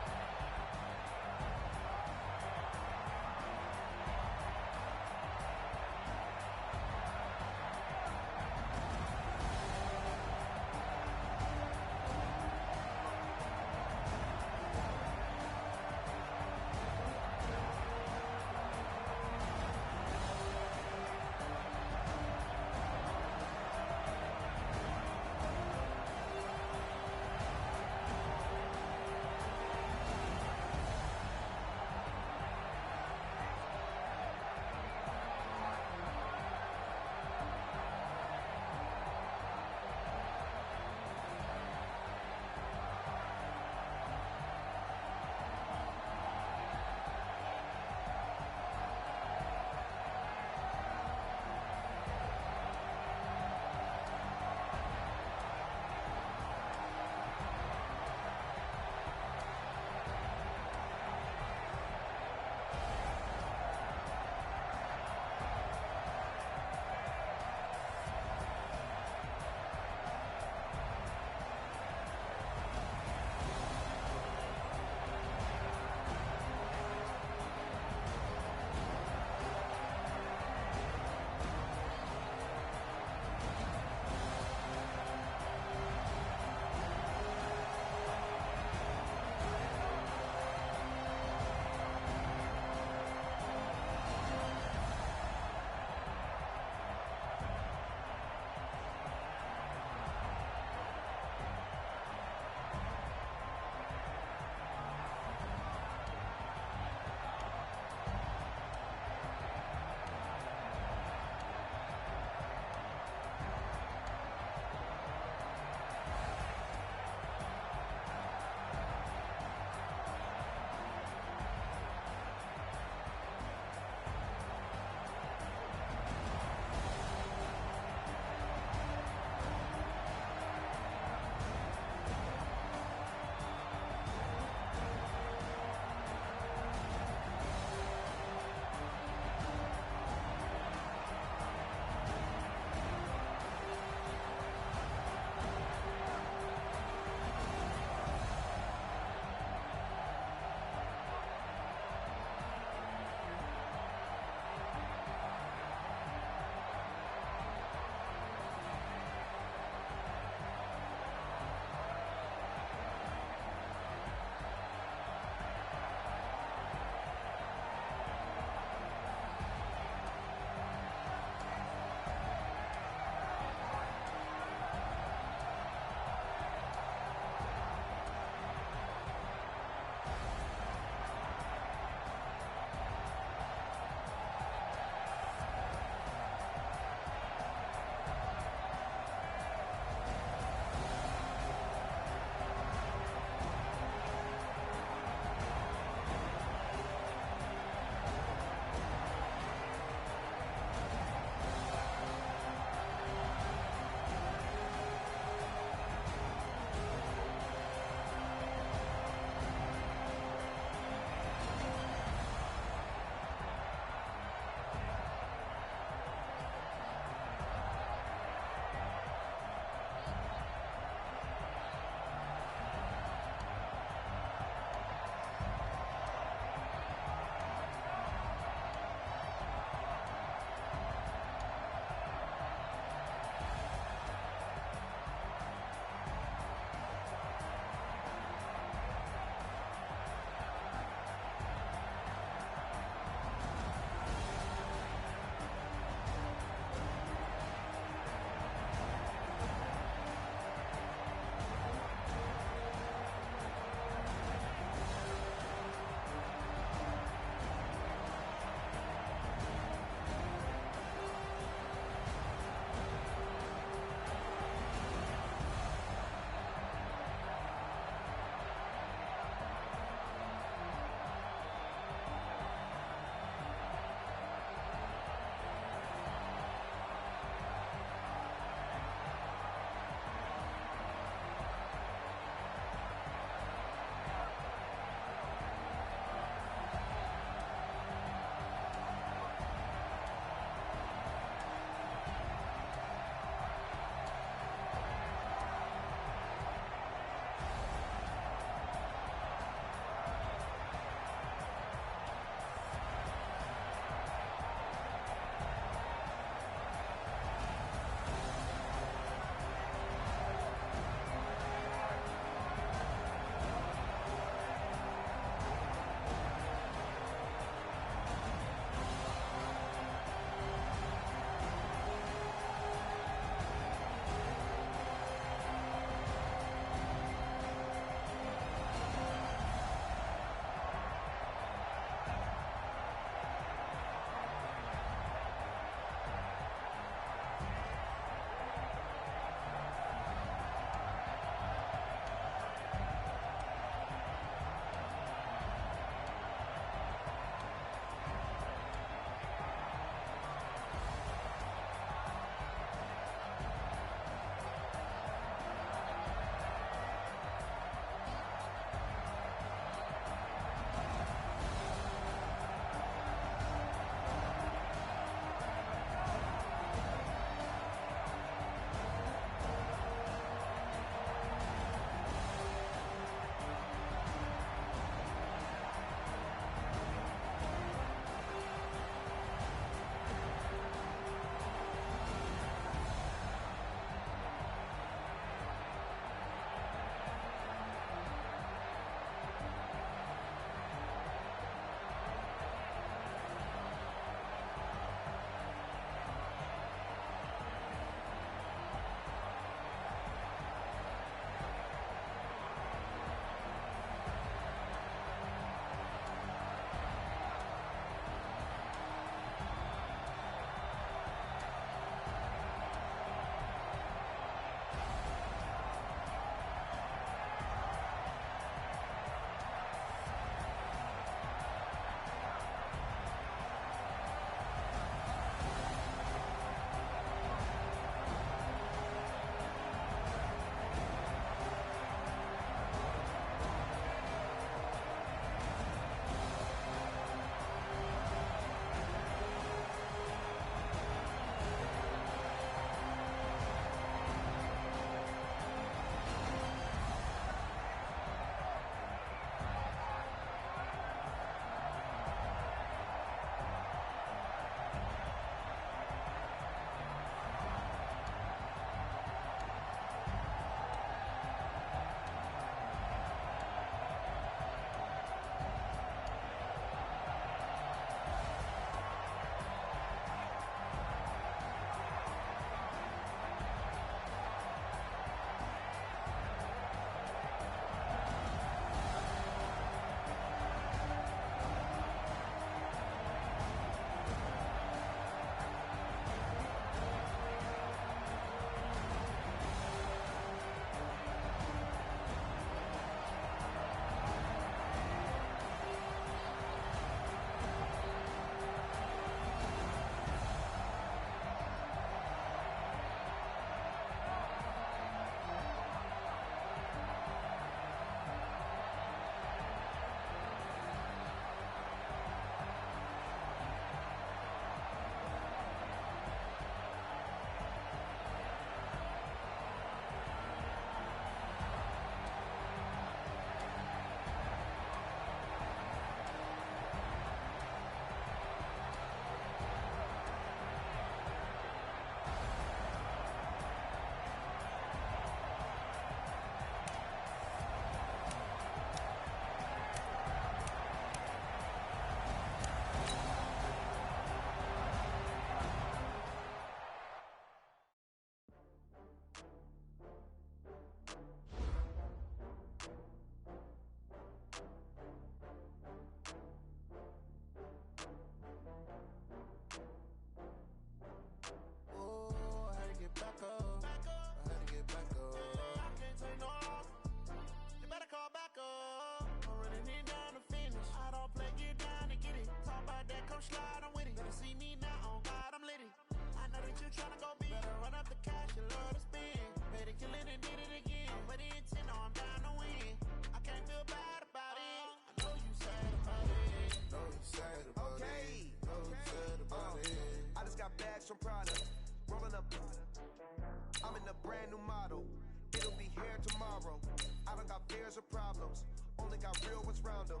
years of problems. Only got real ones round them.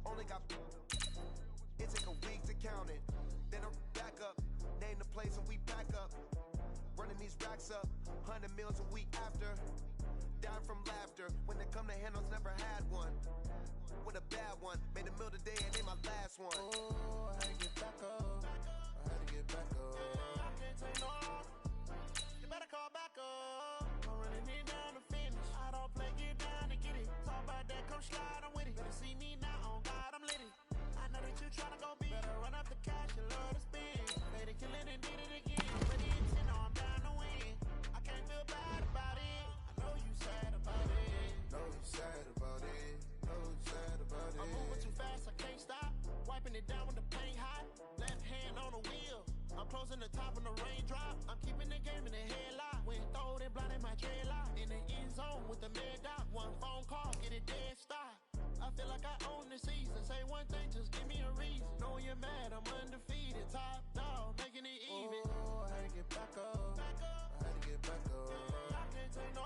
Only got... It take a week to count it. Then I back up. Name the place and we back up. Running these racks up. 100 meals a week after. Dying from laughter. When they come to handles, never had one. With a bad one. Made a meal today and they my last one. Oh, I had to get back up. I had to get back up. I can't take no. You better call back up. I'm running it down to finish. I don't play, get down to get it. Talk about that, come slide, I'm with it. Better see me now, on God, I'm lit it. I know that you tryna go big. Better run up the cash, you love to spend. Made it, kill it, and did it again. But the intent, no, I'm down to win. I can't feel bad about it. I know you sad about it. Know you sad about it. Know you sad about it. I'm moving too fast, I can't stop. Wiping it down with the paint hot. Left hand on the wheel. I'm closing the top on the raindrop. I'm keeping the game in the headlock. When throwed and blinded my dreadlock. In the end zone with the mad dot. One phone call, get it dead stop. I feel like I own the season. Say one thing, just give me a reason. Knowing you're mad, I'm undefeated. Top dog, making it even. Oh, I had to get back up. I had to get back up. I can't take no.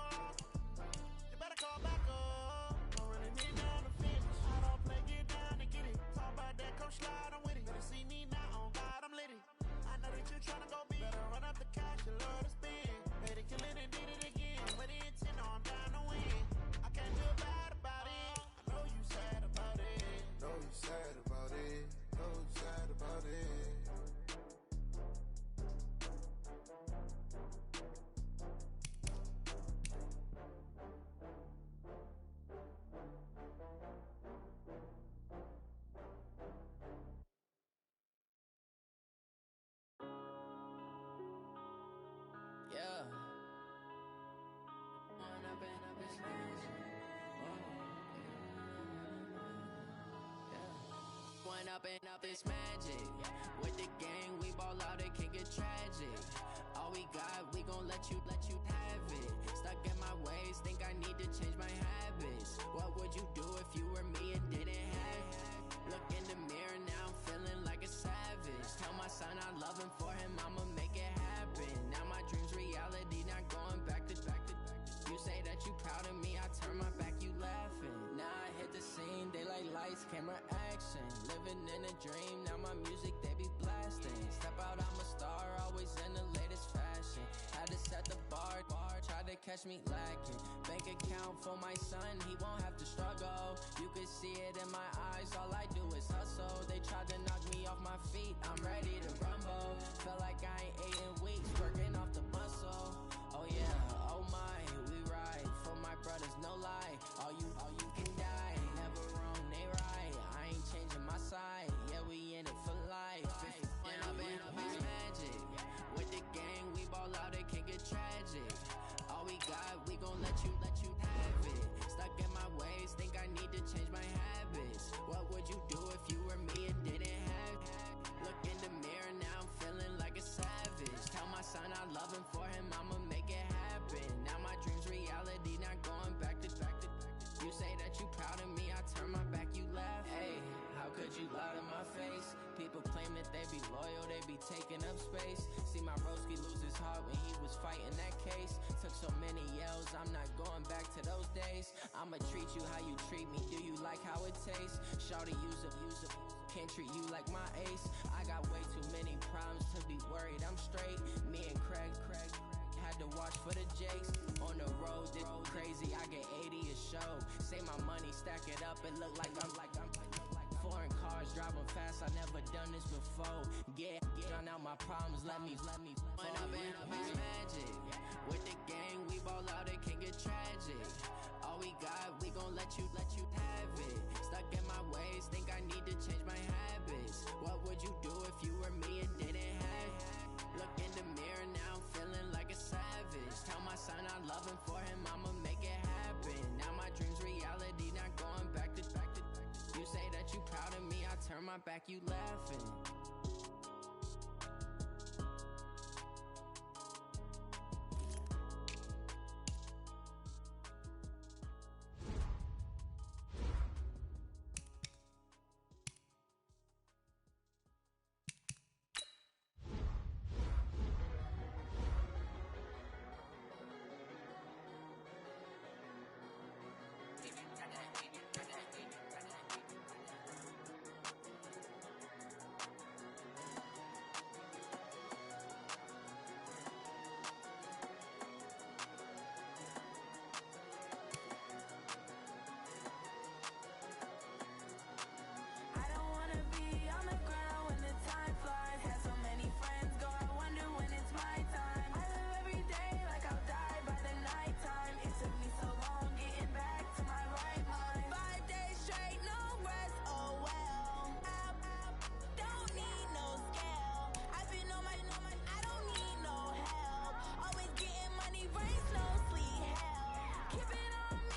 You better call back up. I'm running it down to finish. I don't play, get down to get it. Talk about that, come slide, I'm with it. Better see me now, on God, I'm lit it. I know that you tryna go big. Better run up the cash, you love to spend. Made it, kill it, and did it again. But the intent, no, I'm down to win. I can't feel bad about it. I know you sad about it. Know you sad about it. Know you sad about it. Yeah. One up and up is magic. With the gang, we ball out, it can get tragic. All we got, we gon' let you have it. Stuck in my ways, think I need to change my habits. What would you do if you were me and didn't have it? Look in the mirror, now I'm feeling like a savage. Tell my son I love him, for him I'ma make it happen. Now my dream's reality, not going back to. You say that you proud of me, I turn my back, you laughing. Now I hit the scene, they like lights, camera, action. Living in a dream, now my music, they be blasting. Step out, I'm a star, always in the latest fashion. Had to set the bar, tried to catch me lacking. Bank account for my son, he won't have to struggle. You can see it in my eyes, all I do is hustle. They tried to knock me off my feet, I'm ready to rumble. Felt like I ain't ate in weeks, working off the muscle. Oh yeah, oh my, we ride for my brothers, no lie. All you can die, never wrong, they right. I ain't changing my side, yeah, we in it for life. When I've been up is magic. With the gang, we ball out, it can get tragic. All we got, we gon' let you have it. Stuck in my ways, think I need to change my habits. What would you do if you were me and didn't have it? Look in the mirror, now I'm feeling like a savage. Tell my son I love him, for him I'ma make it happen. Now my dream's reality, not going back to. You say that you proud of me, I turn my back, you laugh. Hey, how could you lie to my face? People claim that they be loyal, they be taking up space. See my broski lose his heart when he was fighting that case. Took so many yells, I'm not going back to those days. I'ma treat you how you treat me, do you like how it tastes? Shawty, use up, can't treat you like my ace. I got way too many problems to be worried, I'm straight. Me and Craig had to watch for the Jakes. On the road, this crazy, I get 80 a show. Say my money, stack it up, it look like I'm foreign cars, driving fast, I never done this before. Get drown out my problems, let me When I've been up is magic. With the gang, we ball out, it can get tragic. All we got, we gon' let you have it. Stuck in my ways, think I need to change my habits. What would you do if you were me and didn't have it? Look in the mirror, now I'm feeling like a savage. Tell my son I love him, for him I'ma make it happen. Now my dream's reality, not going back to. You say that you proud of me, I turn my back, you laughing.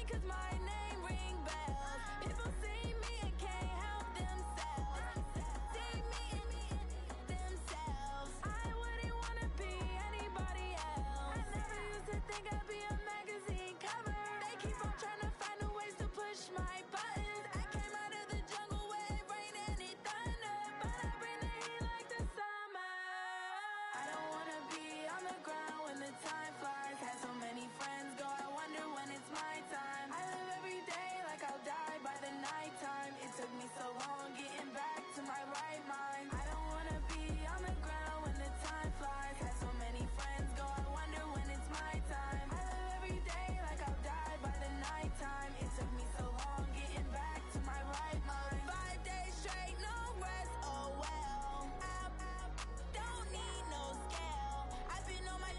'cause my name ring bells. People see me and can't help themselves. See me and themselves. I wouldn't wanna be anybody else. I never used to think I'd be a magazine cover. They keep on trying to find a ways to push my buttons. I came out of the jungle where it rained and it thunder, but I bring the heat like the summer. I don't wanna be on the ground when the time flies. Had so many friends go, I wonder when it's my time. I live every day like I'll die by the nighttime. It took me so long getting back to my right mind. I don't wanna be on the ground when the time flies. Had so many friends go, I wonder when it's my time. I live every day like I'll die by the nighttime. It took me so long getting back to my right mind. 5 days straight, no rest, oh well. I don't need no scale. I've been on my,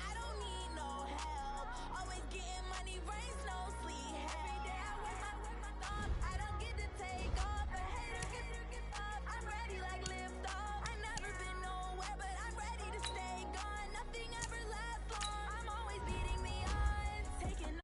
I don't need no help. Always getting money, rain, snow, sleet, every day I work my thumb. I don't get to take off, a hater get up. I'm ready like lift off. I've never been nowhere, but I'm ready to stay gone. Nothing ever lasts long. I'm always beating the odds, taking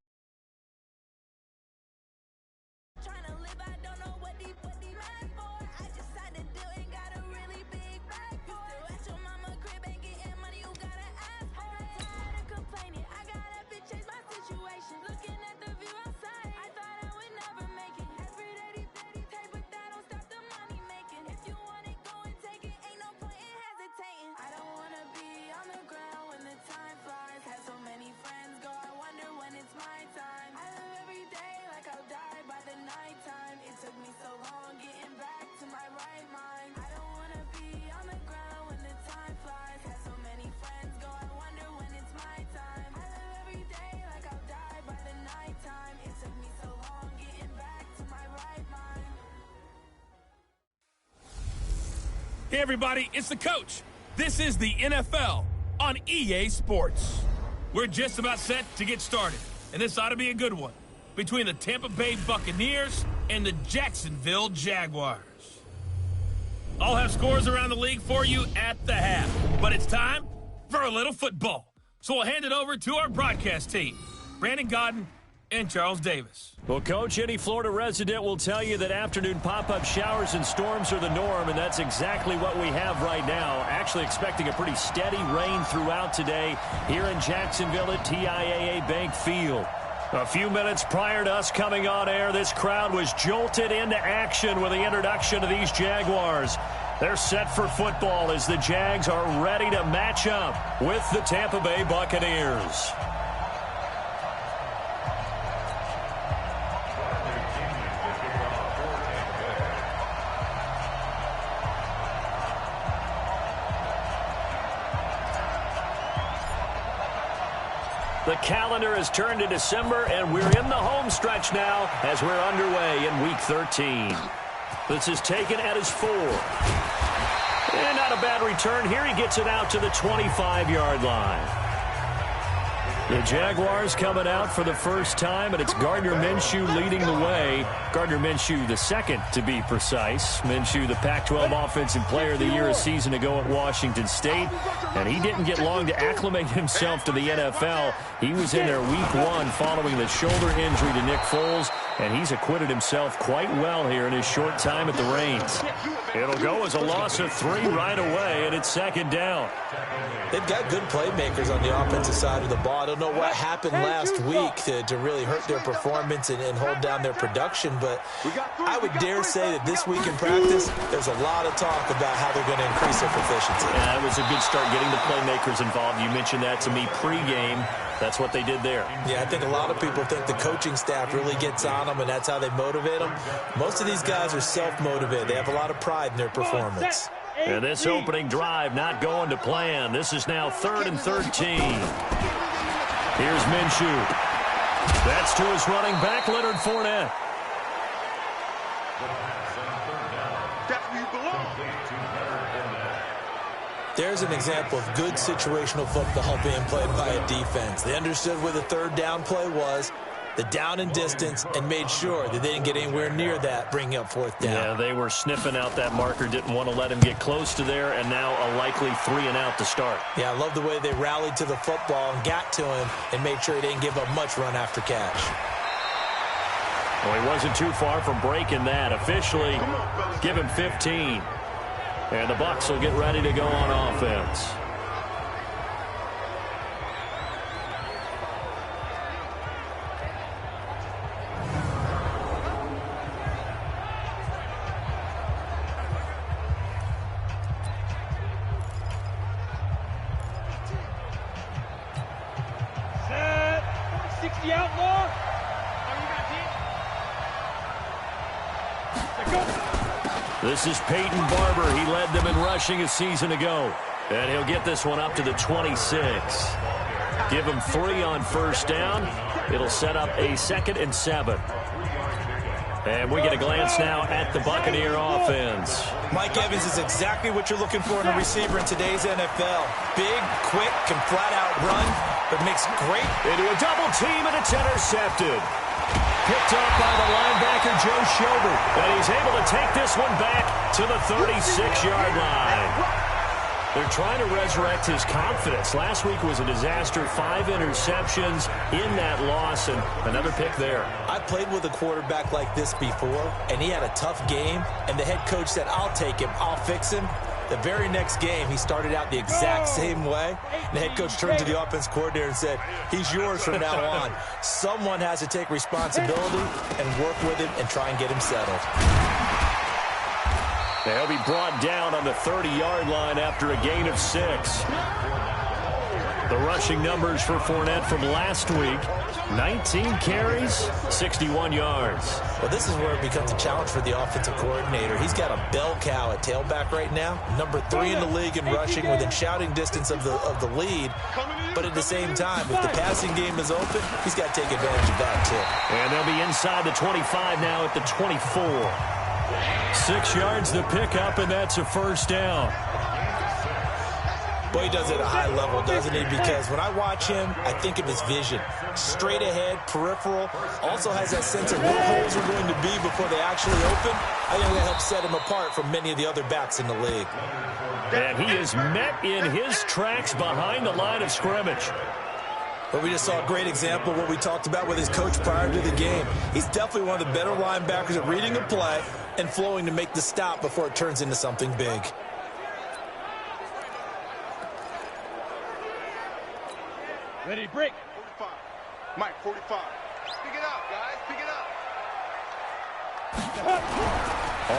trying to live, I don't know what deep meant for. I just had to do it, got a really big bag for it. At your mama crib ain't getting money, you gotta ask for it. Tired of complaining, I gotta change my situation. Looking at the view outside, I thought I would never make it. Every day, take, but that don't stop the money making. If you want it, go and take it, ain't no point in hesitating. I don't wanna be on the ground when the time flies. Had so many friends go, I wonder when it's my time. I live every day like I'll die by the nighttime. It took me so long getting back to my right mind. I don't wanna be on the ground when the time flies. Had so many friends go, I wonder when it's my time. I live every day like I'll die by the nighttime. It took me so long getting back to my right mind. Hey everybody, it's the coach. This is the NFL on EA Sports. We're just about set to get started, and this ought to be a good one between the Tampa Bay Buccaneers and the Jacksonville Jaguars. I'll have scores around the league for you at the half, but it's time for a little football. So we'll hand it over to our broadcast team, Brandon Godden and Charles Davis. Well, Coach, any Florida resident will tell you that afternoon pop-up showers and storms are the norm, and that's exactly what we have right now. Actually expecting a pretty steady rain throughout today here in Jacksonville at TIAA Bank Field. A few minutes prior to us coming on air, this crowd was jolted into action with the introduction of these Jaguars. They're set for football as the Jags are ready to match up with the Tampa Bay Buccaneers. The calendar has turned to December, and we're in the home stretch now as we're underway in Week 13. This is taken at his 4. And not a bad return here. He gets it out to the 25-yard line. The Jaguars coming out for the first time, and it's Gardner Minshew leading the way. Gardner Minshew the second, to be precise. Minshew, the Pac-12 Offensive Player of the Year a season ago at Washington State. And he didn't get long to acclimate himself to the NFL. He was in there Week 1 following the shoulder injury to Nick Foles, and he's acquitted himself quite well here in his short time at the reins. It'll go as a loss of 3 right away, and it's second down. They've got good playmakers on the offensive side of the ball. I don't know what happened last week to really hurt their performance and hold down their production, but I would dare say that this week in practice, there's a lot of talk about how they're going to increase their proficiency. Yeah, it was a good start getting the playmakers involved. You mentioned that to me pregame. That's what they did there. Yeah, I think a lot of people think the coaching staff really gets on them, and that's how they motivate them. Most of these guys are self-motivated. They have a lot of pride in their performance. And this opening drive not going to plan. This is now 3rd and 13. Here's Minshew. That's to his running back, Leonard Fournette. There's an example of good situational football being played by a defense. They understood where the third down play was, the down and distance, and made sure that they didn't get anywhere near that, bringing up 4th down. Yeah, they were sniffing out that marker, didn't want to let him get close to there, and now a likely 3 and out to start. Yeah, I love the way they rallied to the football and got to him and made sure he didn't give up much run after catch. Well, he wasn't too far from breaking that. Officially, give him 15. And the Bucs will get ready to go on offense. This is Peyton Barber. He led them in rushing a season ago. And he'll get this one up to the 26. Give him 3 on first down. It'll set up a 2nd and 7. And we get a glance now at the Buccaneer offense. Mike Evans is exactly what you're looking for in a receiver in today's NFL. Big, quick, can flat out run, but makes great. Into a double team, and it's intercepted. Picked up by the linebacker, Joe Schobert. And he's able to take this one back to the 36-yard line. They're trying to resurrect his confidence. Last week was a disaster. 5 interceptions in that loss, and another pick there. I played with a quarterback like this before, and he had a tough game, and the head coach said, I'll take him, I'll fix him. The very next game, he started out the exact same way. The head coach turned to the offense coordinator and said, he's yours from now on. Someone has to take responsibility and work with him and try and get him settled. He'll be brought down on the 30-yard line after a gain of 6. The rushing numbers for Fournette from last week, 19 carries, 61 yards. Well, this is where it becomes a challenge for the offensive coordinator. He's got a bell cow at tailback right now, number 3 in the league in rushing, within shouting distance of the lead. But at the same time, if the passing game is open, he's got to take advantage of that too. And they'll be inside the 25 now at the 24. 6 yards the pickup, and that's a first down. Boy, he does it at a high level, doesn't he? Because when I watch him, I think of his vision. Straight ahead, peripheral. Also has that sense of where holes are going to be before they actually open. I think that helps set him apart from many of the other backs in the league. And he is met in his tracks behind the line of scrimmage. But we just saw a great example of what we talked about with his coach prior to the game. He's definitely one of the better linebackers at reading a play and flowing to make the stop before it turns into something big. Ready to break. 45. Mike, 45. Pick it up, guys. Pick it up.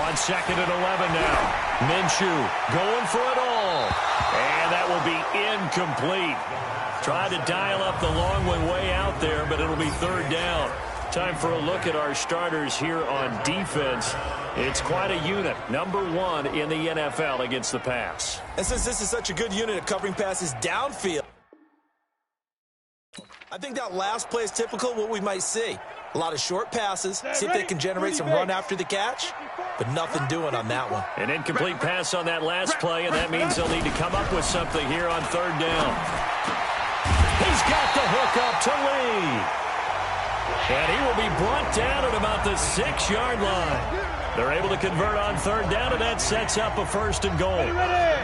On 2nd and 11 now. Minshew going for it all. And that will be incomplete. Tried to dial up the long one way out there, but it'll be 3rd down. Time for a look at our starters here on defense. It's quite a unit. Number 1 in the NFL against the pass. And since this is such a good unit at covering passes downfield, I think that last play is typical of what we might see. A lot of short passes, see if they can generate some run after the catch, but nothing doing on that one. An incomplete pass on that last play, and that means they'll need to come up with something here on 3rd down. He's got the hook up to Lee. And he will be brought down at about the 6-yard line. They're able to convert on 3rd down, and that sets up a 1st and goal. Ready.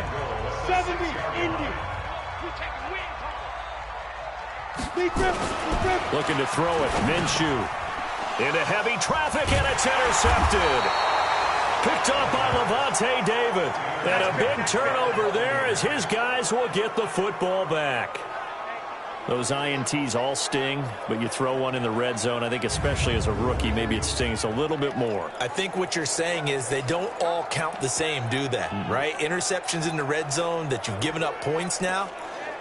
70, Indy. Looking to throw it. Minshew into heavy traffic, and it's intercepted. Picked up by Levante David. And a big turnover there as his guys will get the football back. Those INTs all sting, but you throw one in the red zone, I think especially as a rookie, maybe it stings a little bit more. I think what you're saying is they don't all count the same, do they? Right? Interceptions in the red zone that you've given up points now,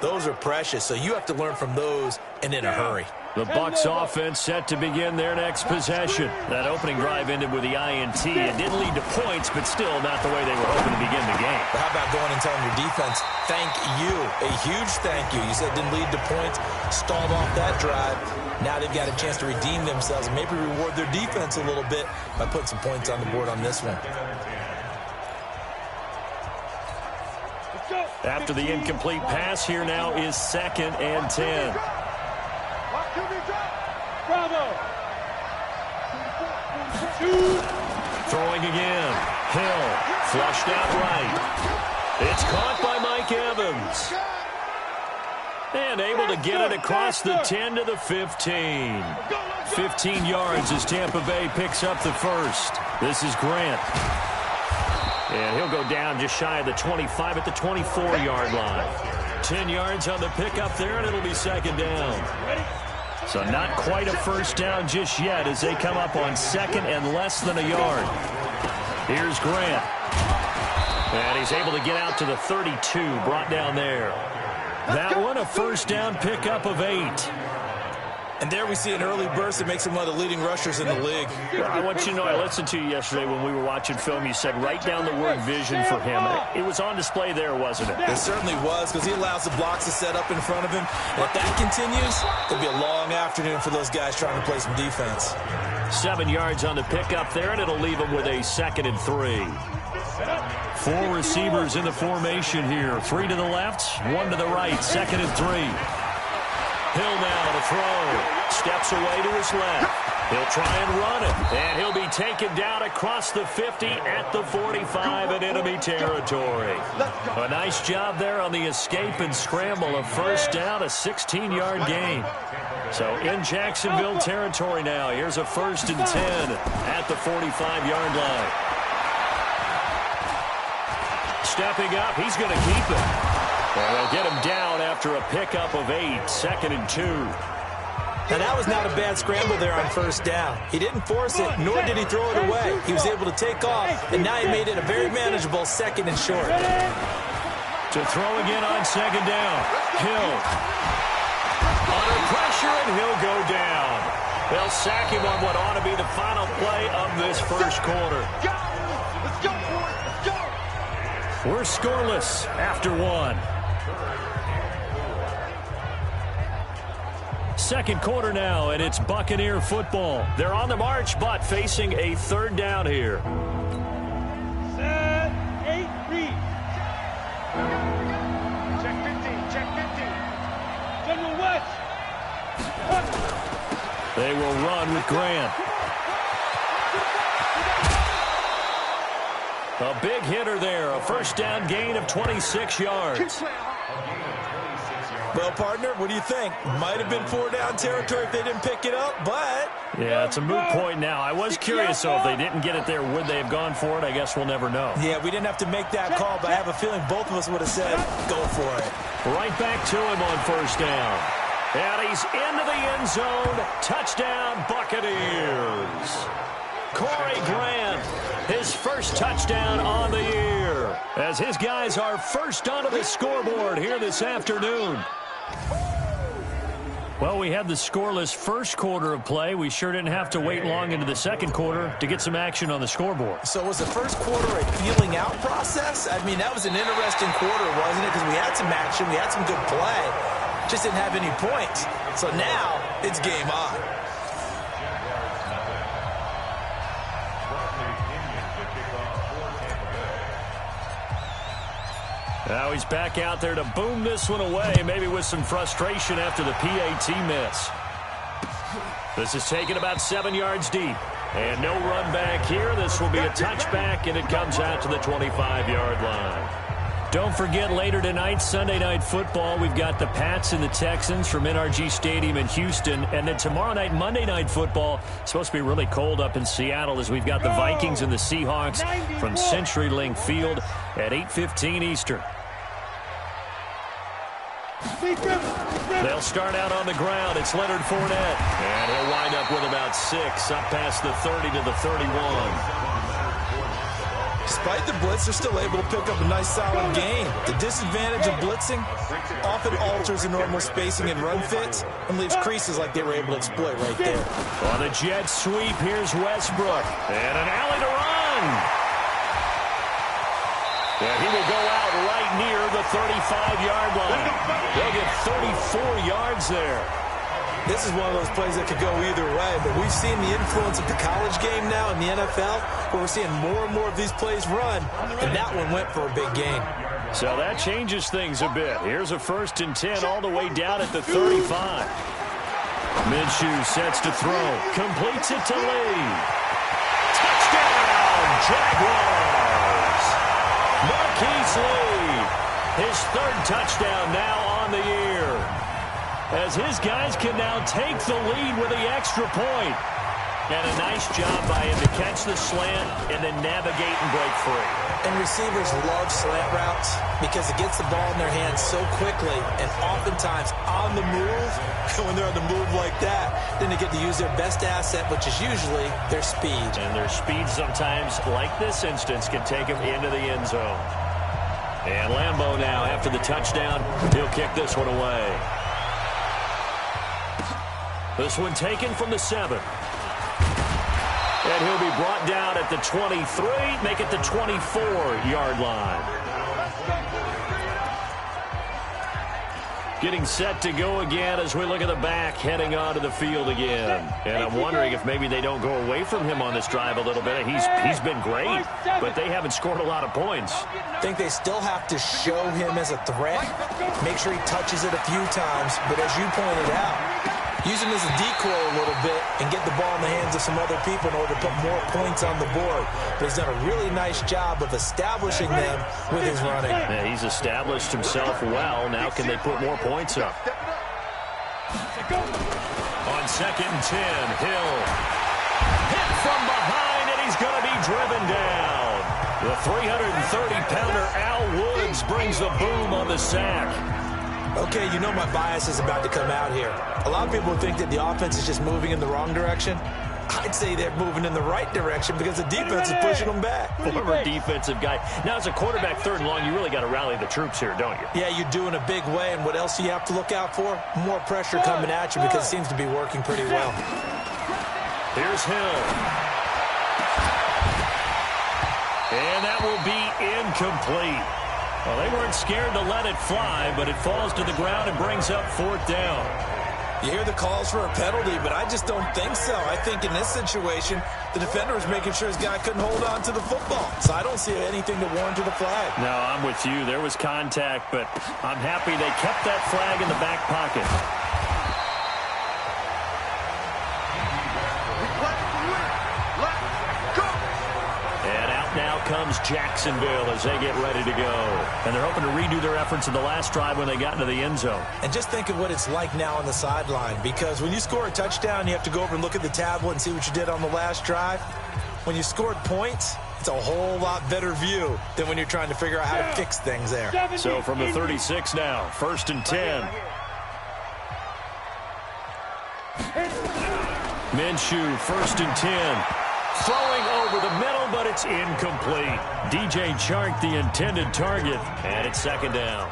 those are precious, so you have to learn from those and in a hurry. The Bucs offense set to begin their next possession. That opening drive ended with the INT. It didn't lead to points, but still not the way they were hoping to begin the game. But how about going and telling your defense, thank you, a huge thank you. You said it didn't lead to points, stalled off that drive. Now they've got a chance to redeem themselves and maybe reward their defense a little bit by putting some points on the board on this one. After the incomplete pass, here now is 2nd and 10. Bravo. Throwing again. Hill flushed out right. It's caught by Mike Evans. And able to get it across the 10 to the 15. 15 yards as Tampa Bay picks up the first. This is Grant. And he'll go down just shy of the 25 at the 24-yard line. 10 yards on the pickup there, and it'll be second down. So not quite a first down just yet as they come up on second and less than a yard. Here's Grant. And he's able to get out to the 32, brought down there. That one, a first down pickup of 8. And there we see an early burst that makes him one of the leading rushers in the league. Well, I want you to know, I listened to you yesterday when we were watching film. You said write down the word vision for him. It was on display there, wasn't it? It certainly was, because he allows the blocks to set up in front of him. And if that continues, it'll be a long afternoon for those guys trying to play some defense. 7 yards on the pickup there, and it'll leave him with a 2nd and 3. 4 receivers in the formation here. 3 to the left, 1 to the right. 2nd and 3. Hill now to throw. Steps away to his left. He'll try and run it. And he'll be taken down across the 50 at the 45 in enemy territory. A nice job there on the escape and scramble. A first down, a 16-yard gain. So in Jacksonville territory now. Here's a 1st and 10 at the 45-yard line. Stepping up, he's going to keep it. And they'll get him down after a pickup of 8, 2nd and 2. Now, that was not a bad scramble there on first down. He didn't force it, nor did he throw it away. He was able to take off, and now he made it a very manageable 2nd and short. To throw again on 2nd down. Hill. Under pressure, and he'll go down. They'll sack him on what ought to be the final play of this first quarter. Let's go, boys. Let's go. We're scoreless after 1. Second quarter now, and it's Buccaneer football. They're on the march, but facing a 3rd down here. 7, 8, read. Check 15, check 15. General West. They will run with Grant. A big hitter there, a first down gain of 26 yards. Well, partner, what do you think? Might have been 4-down territory if they didn't pick it up, but... Yeah, it's a moot point now. I was curious, so if they didn't get it there, would they have gone for it? I guess we'll never know. Yeah, we didn't have to make that call, but I have a feeling both of us would have said, go for it. Right back to him on first down. And he's into the end zone. Touchdown, Buccaneers. Corey Grant, his first touchdown on the year, as his guys are first onto the scoreboard here this afternoon. Well, we had the scoreless first quarter of play. We sure didn't have to wait long into the second quarter to get some action on the scoreboard. So was the first quarter a feeling out process? I mean, that was an interesting quarter, wasn't it? Because we had some action, we had some good play, just didn't have any points. So now it's game on. Now he's back out there to boom this one away, maybe with some frustration after the PAT miss. This is taken about 7 yards deep. And no run back here. This will be a touchback, and it comes out to the 25-yard line. Don't forget, later tonight, Sunday Night Football, we've got the Pats and the Texans from NRG Stadium in Houston. And then tomorrow night, Monday Night Football, it's supposed to be really cold up in Seattle as we've got the Vikings and the Seahawks from CenturyLink Field at 8:15 Eastern. They'll start out on the ground. It's Leonard Fournette. And he'll wind up with about 6, up past the 30 to the 31. Despite the blitz, they're still able to pick up a nice solid gain. The disadvantage of blitzing often alters the normal spacing and run fits and leaves creases like they were able to exploit right there. On the jet sweep, here's Westbrook. And an alley to run. And he will go out right near the 35-yard line. They'll get 34 yards there. This is one of those plays that could go either way, but we've seen the influence of the college game now in the NFL, where we're seeing more and more of these plays run, and that one went for a big gain. So that changes things a bit. Here's a 1st and 10 all the way down at the 35. Minshew sets to throw. Completes it to Lee. Touchdown, Jaguars! Marquise Lee, his 3rd touchdown now on the year. as his guys can now take the lead with the extra point. And a nice job by him to catch the slant and then navigate and break free. And receivers love slant routes because it gets the ball in their hands so quickly and oftentimes on the move. When they're on the move like that, then they get to use their best asset, which is usually their speed. And their speed sometimes, like this instance, can take them into the end zone. And Lambeau now, after the touchdown, he'll kick this one away. This one taken from the 7. And he'll be brought down at the 23, make it the 24-yard line. Getting set to go again as we look at the back, heading onto the field again. And I'm wondering if maybe they don't go away from him on this drive a little bit. He's been great, but they haven't scored a lot of points. I think they still have to show him as a threat, make sure he touches it a few times, but as you pointed out, use him as a decoy a little bit and get the ball in the hands of some other people in order to put more points on the board. But he's done a really nice job of establishing them with his running. Yeah, he's established himself well. Now can they put more points up? On 2nd and 10, Hill. Hit from behind, and he's going to be driven down. The 330-pounder Al Woods brings the boom on the sack. Okay, you know my bias is about to come out here. A lot of people think that the offense is just moving in the wrong direction. I'd say they're moving in the right direction because the defense is pushing them back. Former defensive guy. Now, as a quarterback, 3rd and long, you really got to rally the troops here, don't you? Yeah, you do in a big way. And what else do you have to look out for? More pressure coming at you because it seems to be working pretty well. Here's Hill. And that will be incomplete. Well, they weren't scared to let it fly, but it falls to the ground and brings up 4th down. You hear the calls for a penalty, but I just don't think so. I think in this situation, the defender was making sure his guy couldn't hold on to the football. So I don't see anything to warrant the flag. No, I'm with you. There was contact, but I'm happy they kept that flag in the back pocket. Now comes Jacksonville as they get ready to go. And they're hoping to redo their efforts in the last drive when they got into the end zone. And just think of what it's like now on the sideline, because when you score a touchdown, you have to go over and look at the tablet and see what you did on the last drive. When you scored points, it's a whole lot better view than when you're trying to figure out how to fix things there. So from the 36 now, 1st and 10. Minshew, 1st and 10. Throwing over the middle, but it's incomplete. DJ Chark, the intended target, and it's 2nd down.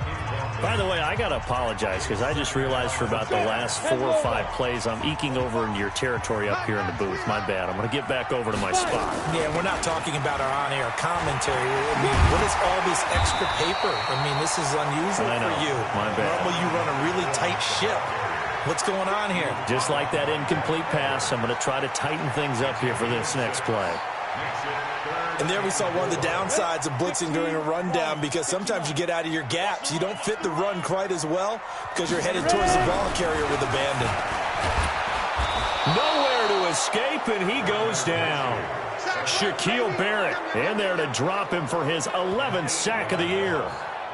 By the way, I got to apologize because I just realized for about the last 4 or 5 plays, I'm eking over into your territory up here in the booth. My bad. I'm going to get back over to my spot. Yeah, we're not talking about our on-air commentary. I mean, what is all this extra paper? I mean, this is unusual for you. My bad. Normally you run a really tight ship. What's going on here? Just like that incomplete pass, I'm going to try to tighten things up here for this next play. And there we saw one of the downsides of blitzing during a rundown, because sometimes you get out of your gaps. You don't fit the run quite as well because you're headed towards the ball carrier with abandon. Nowhere to escape, and he goes down. Shaquille Barrett in there to drop him for his 11th sack of the year.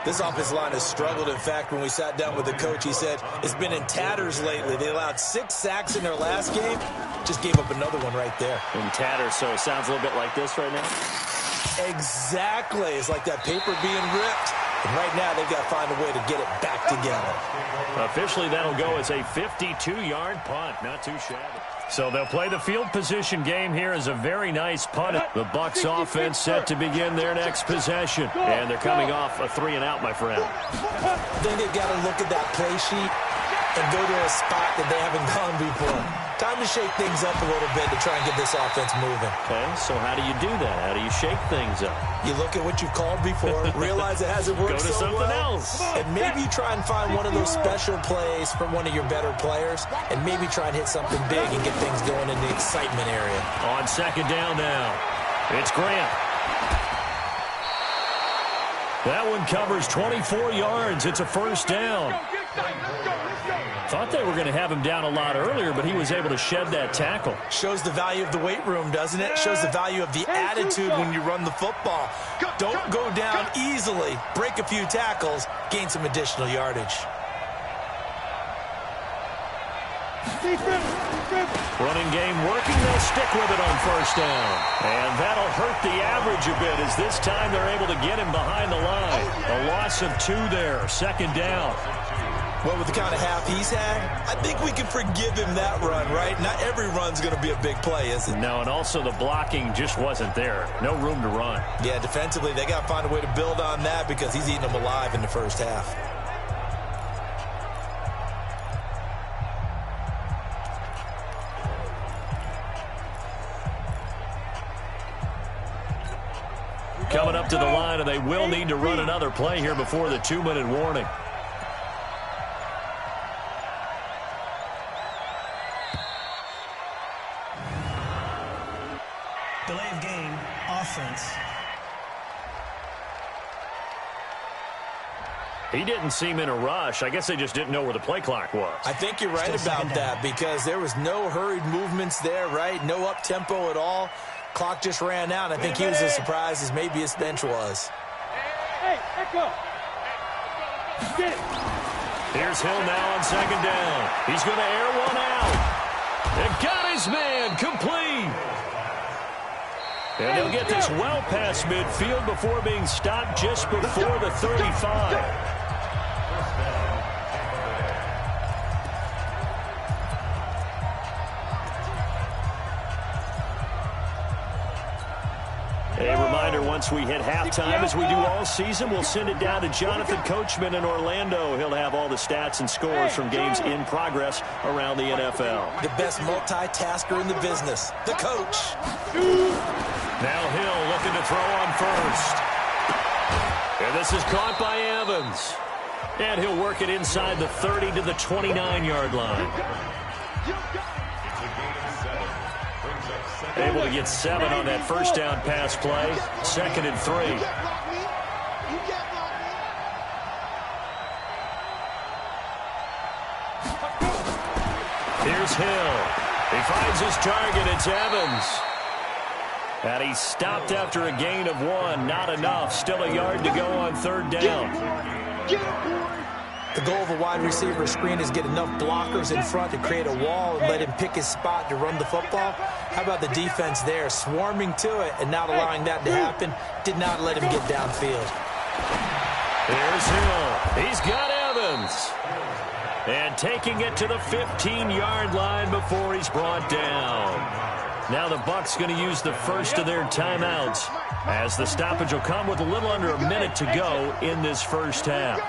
This offensive line has struggled. In fact, when we sat down with the coach, he said it's been in tatters lately. They allowed 6 sacks in their last game. Just gave up another one right there. In tatters, so it sounds a little bit like this right now? Exactly. It's like that paper being ripped. And right now, they've got to find a way to get it back together. Officially, that'll go as a 52-yard punt. Not too shabby. So they'll play the field position game here as a very nice punt. The Bucs offense set to begin their next possession. And they're coming off a 3-and-out, my friend. I think they've got to look at that play sheet and go to a spot that they haven't gone before. Time to shake things up a little bit to try and get this offense moving. Okay, so how do you do that? How do you shake things up? You look at what you've called before, realize it hasn't worked so well. Go to something else. And maybe you try and find one of those special plays from one of your better players, and maybe try and hit something big and get things going in the excitement area. On 2nd down now, it's Grant. That one covers 24 yards. It's a 1st down. Thought they were going to have him down a lot earlier, but he was able to shed that tackle. Shows the value of the weight room, doesn't it? Shows the value of the attitude when you run the football. Don't go down easily. Break a few tackles, gain some additional yardage. Running game working. They'll stick with it on first down. And that'll hurt the average a bit as this time they're able to get him behind the line. A loss of 2 there. Second down. Well, with the kind of half he's had, I think we can forgive him that run, right? Not every run's going to be a big play, is it? No, and also the blocking just wasn't there. No room to run. Yeah, defensively, they got to find a way to build on that because he's eating them alive in the first half. Coming up to the line, and they will need to run another play here before the 2-minute warning. Delay of game, offense. He didn't seem in a rush. I guess they just didn't know where the play clock was. I think you're right about that because there was no hurried movements there, right? No up-tempo at all. Clock just ran out. I think he was as surprised as maybe his bench was. Hey, back up. Get it. Here's Hill now on second down. He's going to air one out. And got his man complete. And he'll get this well past midfield before being stopped just before the 35. A reminder, once we hit halftime, as we do all season, we'll send it down to Jonathan Coachman in Orlando. He'll have all the stats and scores from games in progress around the NFL. The best multitasker in the business, the coach. Now Hill looking to throw on first. And this is caught by Evans. And he'll work it inside the 30 to the 29-yard line. Able to get 7 on that first down pass play. 2nd and 3. Here's Hill. He finds his target. It's Evans. And he's stopped after a gain of 1. Not enough. Still a yard to go on 3rd down. The goal of a wide receiver screen is get enough blockers in front to create a wall and let him pick his spot to run the football. How about the defense there, swarming to it and not allowing that to happen? Did not let him get downfield. Here's Hill. He's got Evans. And taking it to the 15-yard line before he's brought down. Now the Bucs going to use the first of their timeouts as the stoppage will come with a little under a minute to go in this first half.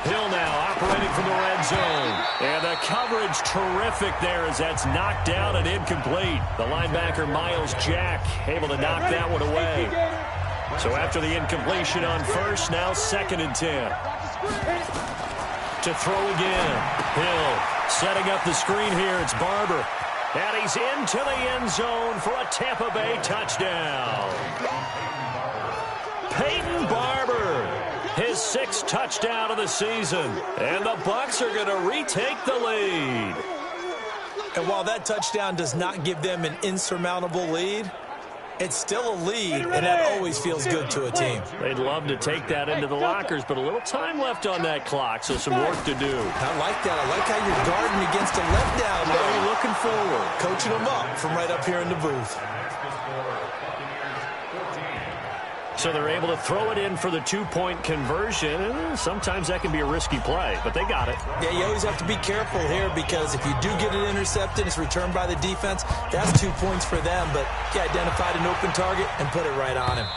Hill now operating from the red zone. And the coverage terrific there as that's knocked down and incomplete. The linebacker Miles Jack able to knock that one away. So after the incompletion on first, now 2nd and 10. To throw again. Hill setting up the screen here. It's Barber. And he's into the end zone for a Tampa Bay touchdown. Peyton Barber. His 6th touchdown of the season. And the Bucs are going to retake the lead. And while that touchdown does not give them an insurmountable lead, it's still a lead, and that always feels good to a team. They'd love to take that into the lockers, but a little time left on that clock, so some work to do. I like that. I like how you're guarding against a letdown. Really looking forward. Coaching them up from right up here in the booth. So they're able to throw it in for the 2-point conversion. Sometimes that can be a risky play, but they got it. Yeah, you always have to be careful here because if you do get it intercepted, it's returned by the defense. That's 2 points for them, but he identified an open target and put it right on him.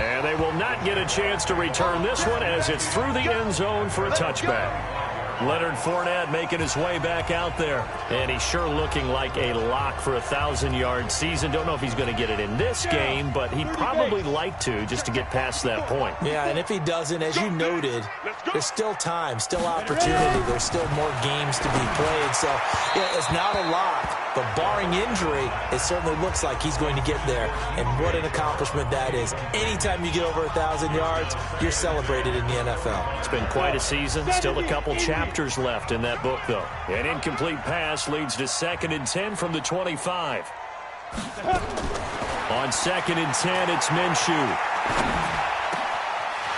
And they will not get a chance to return this one as it's through the end zone for a touchback. Leonard Fournette making his way back out there. And he's sure looking like a lock for a 1,000-yard season. Don't know if he's going to get it in this game, but he'd probably like to just to get past that point. Yeah, and if he doesn't, as you noted, there's still time, still opportunity. There's still more games to be played. So, yeah, it's not a lock. But barring injury, it certainly looks like he's going to get there. And what an accomplishment that is. Anytime you get over 1,000 yards, you're celebrated in the NFL. It's been quite a season. Still a couple chapters left in that book, though. An incomplete pass leads to 2nd and 10 from the 25. On 2nd and 10, it's Minshew.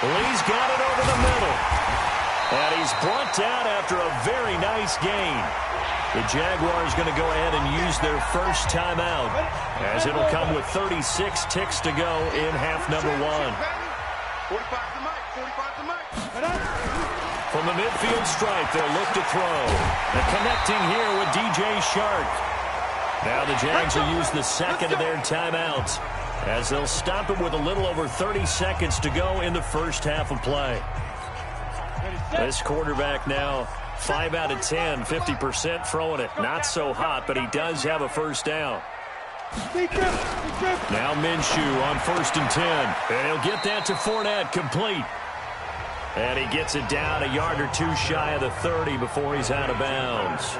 Lee's got it over the middle. And he's brought down after a very nice gain. The Jaguars going to go ahead and use their first timeout, as it'll come with 36 ticks to go in half number 1. 45 to Mike. 45 to Mike. From the midfield stripe, they'll look to throw. And connecting here with DJ Shark. Now the Jags will use the second of their timeouts, as they'll stop it with a little over 30 seconds to go in the first half of play. This quarterback now 5 out of 10, 50% throwing it. Not so hot, but he does have a first down. Now Minshew on 1st and 10. And he'll get that to Fournette, complete. And he gets it down a yard or two shy of the 30 before he's out of bounds.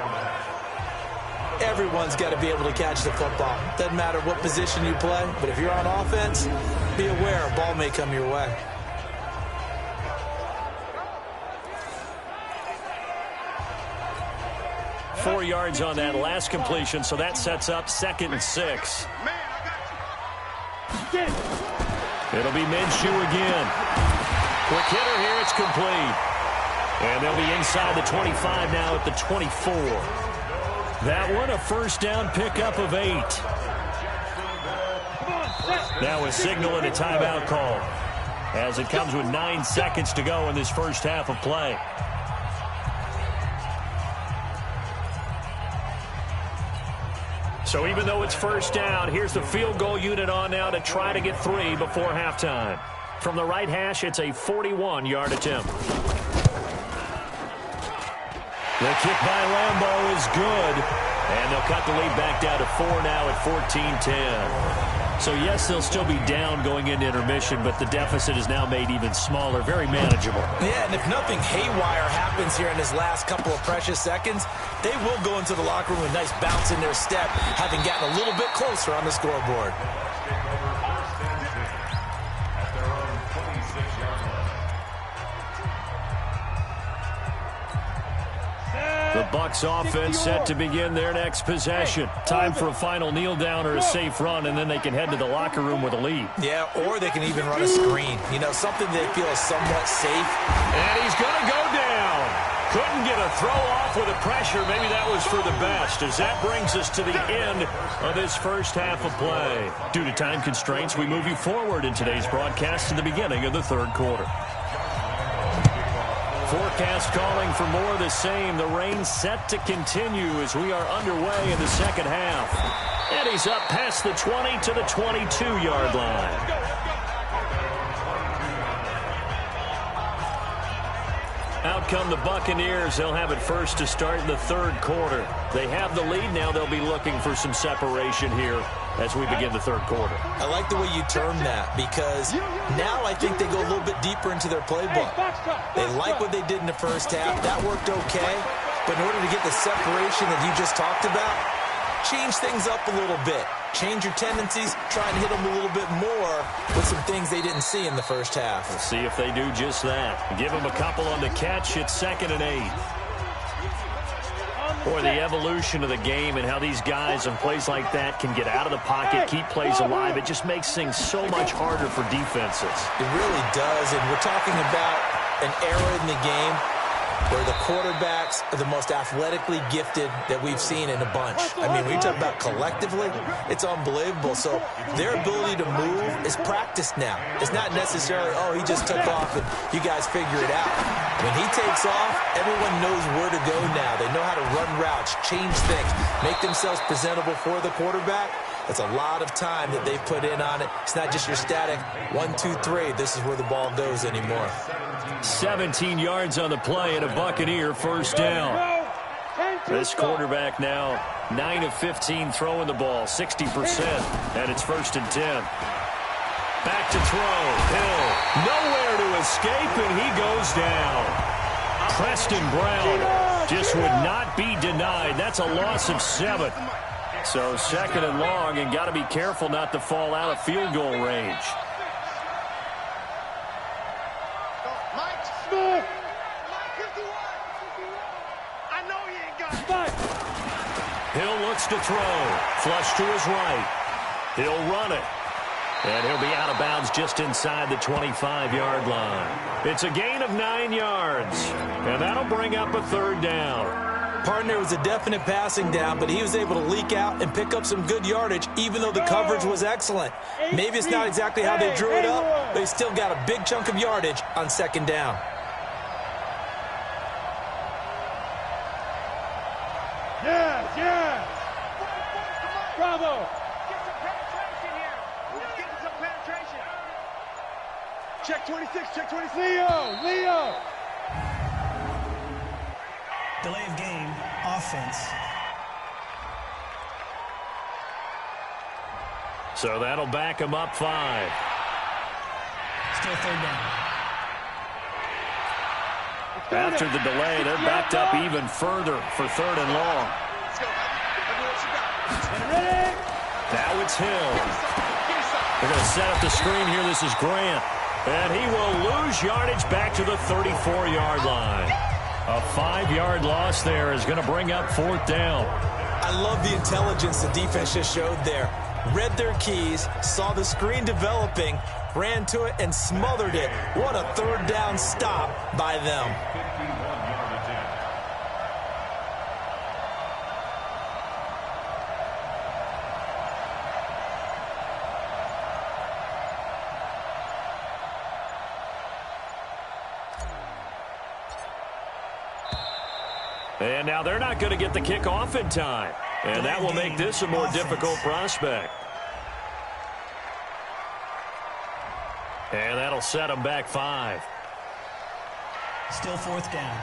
Everyone's got to be able to catch the football. Doesn't matter what position you play, but if you're on offense, be aware a ball may come your way. Four yards on that last completion, so that sets up 2nd and 6. It'll be Minshew again. Quick hitter here, it's complete. And they'll be inside the 25 now at the 24. That one, a first down pickup of 8. Now a signal and a timeout call, as it comes with 9 seconds to go in this first half of play. So even though it's first down, here's the field goal unit on now to try to get 3 before halftime. From the right hash, it's a 41-yard attempt. The kick by Lambeau is good, and they'll cut the lead back down to 4 now at 14-10. So, yes, they'll still be down going into intermission, but the deficit is now made even smaller, very manageable. Yeah, and if nothing haywire happens here in his last couple of precious seconds, they will go into the locker room with a nice bounce in their step, having gotten a little bit closer on the scoreboard. The Bucs offense set to begin their next possession. Time for a final kneel down or a safe run, and then they can head to the locker room with a lead. Yeah, or they can even run a screen. You know, something they feel is somewhat safe. And he's going to go down. Couldn't get a throw off with the pressure. Maybe that was for the best, as that brings us to the end of this first half of play. Due to time constraints, we move you forward in today's broadcast to the beginning of the third quarter. Forecast calling for more of the same. The rain set to continue as we are underway in the second half. And he's up past the 20 to the 22-yard line. Out come the Buccaneers. They'll have it first to start in the third quarter. They have the lead. Now they'll be looking for some separation here as we begin the third quarter. I like the way you term that, because now I think they go a little bit deeper into their playbook. They like what they did in the first half. That worked okay. But in order to get the separation that you just talked about, change things up a little bit. Change your tendencies. Try and hit them a little bit more with some things they didn't see in the first half. We'll see if they do just that. Give them a couple on the catch. It's 2nd and 8. Boy, the evolution of the game and how these guys in plays like that can get out of the pocket, keep plays alive, it just makes things so much harder for defenses. It really does, and we're talking about an era in the game where the quarterbacks are the most athletically gifted that we've seen in a bunch. I mean, when you talk about collectively, it's unbelievable. So their ability to move is practiced now. It's not necessarily, oh, he just took off and you guys figure it out. When he takes off, everyone knows where to go now. They know how to run routes, change things, make themselves presentable for the quarterback. That's a lot of time that they put in on it. It's not just your static 1, 2, 3. This is where the ball goes anymore. 17 yards on the play and a Buccaneer first down. This quarterback now 9 of 15 throwing the ball, 60%, and it's 1st and 10. Back to throw. Hill nowhere to escape, and he goes down. Preston Brown just would not be denied. That's a loss of 7. So 2nd and long, and got to be careful not to fall out of field goal range. Hill looks to throw. Flush to his right. He'll run it. And he'll be out of bounds just inside the 25-yard line. It's a gain of 9 yards, and that'll bring up a third down. Partner was a definite passing down, but he was able to leak out and pick up some good yardage, even though the coverage was excellent. Maybe it's not exactly how they drew it up, but they still got a big chunk of yardage on second down. Yes, yes. Bravo. Check 26, check 26. Leo. Delay of game, offense. So that'll back him up 5. Still third down. After the delay, they're backed up even further for third and long. Now it's Hill. They're going to set up the screen here. This is Grant. And he will lose yardage back to the 34-yard line. A 5-yard loss there is going to bring up fourth down. I love the intelligence the defense just showed there. Read their keys, saw the screen developing, ran to it, and smothered it. What a third down stop by them. And now they're not going to get the kickoff in time. And that will make this a more difficult prospect. And that'll set them back 5. Still fourth down.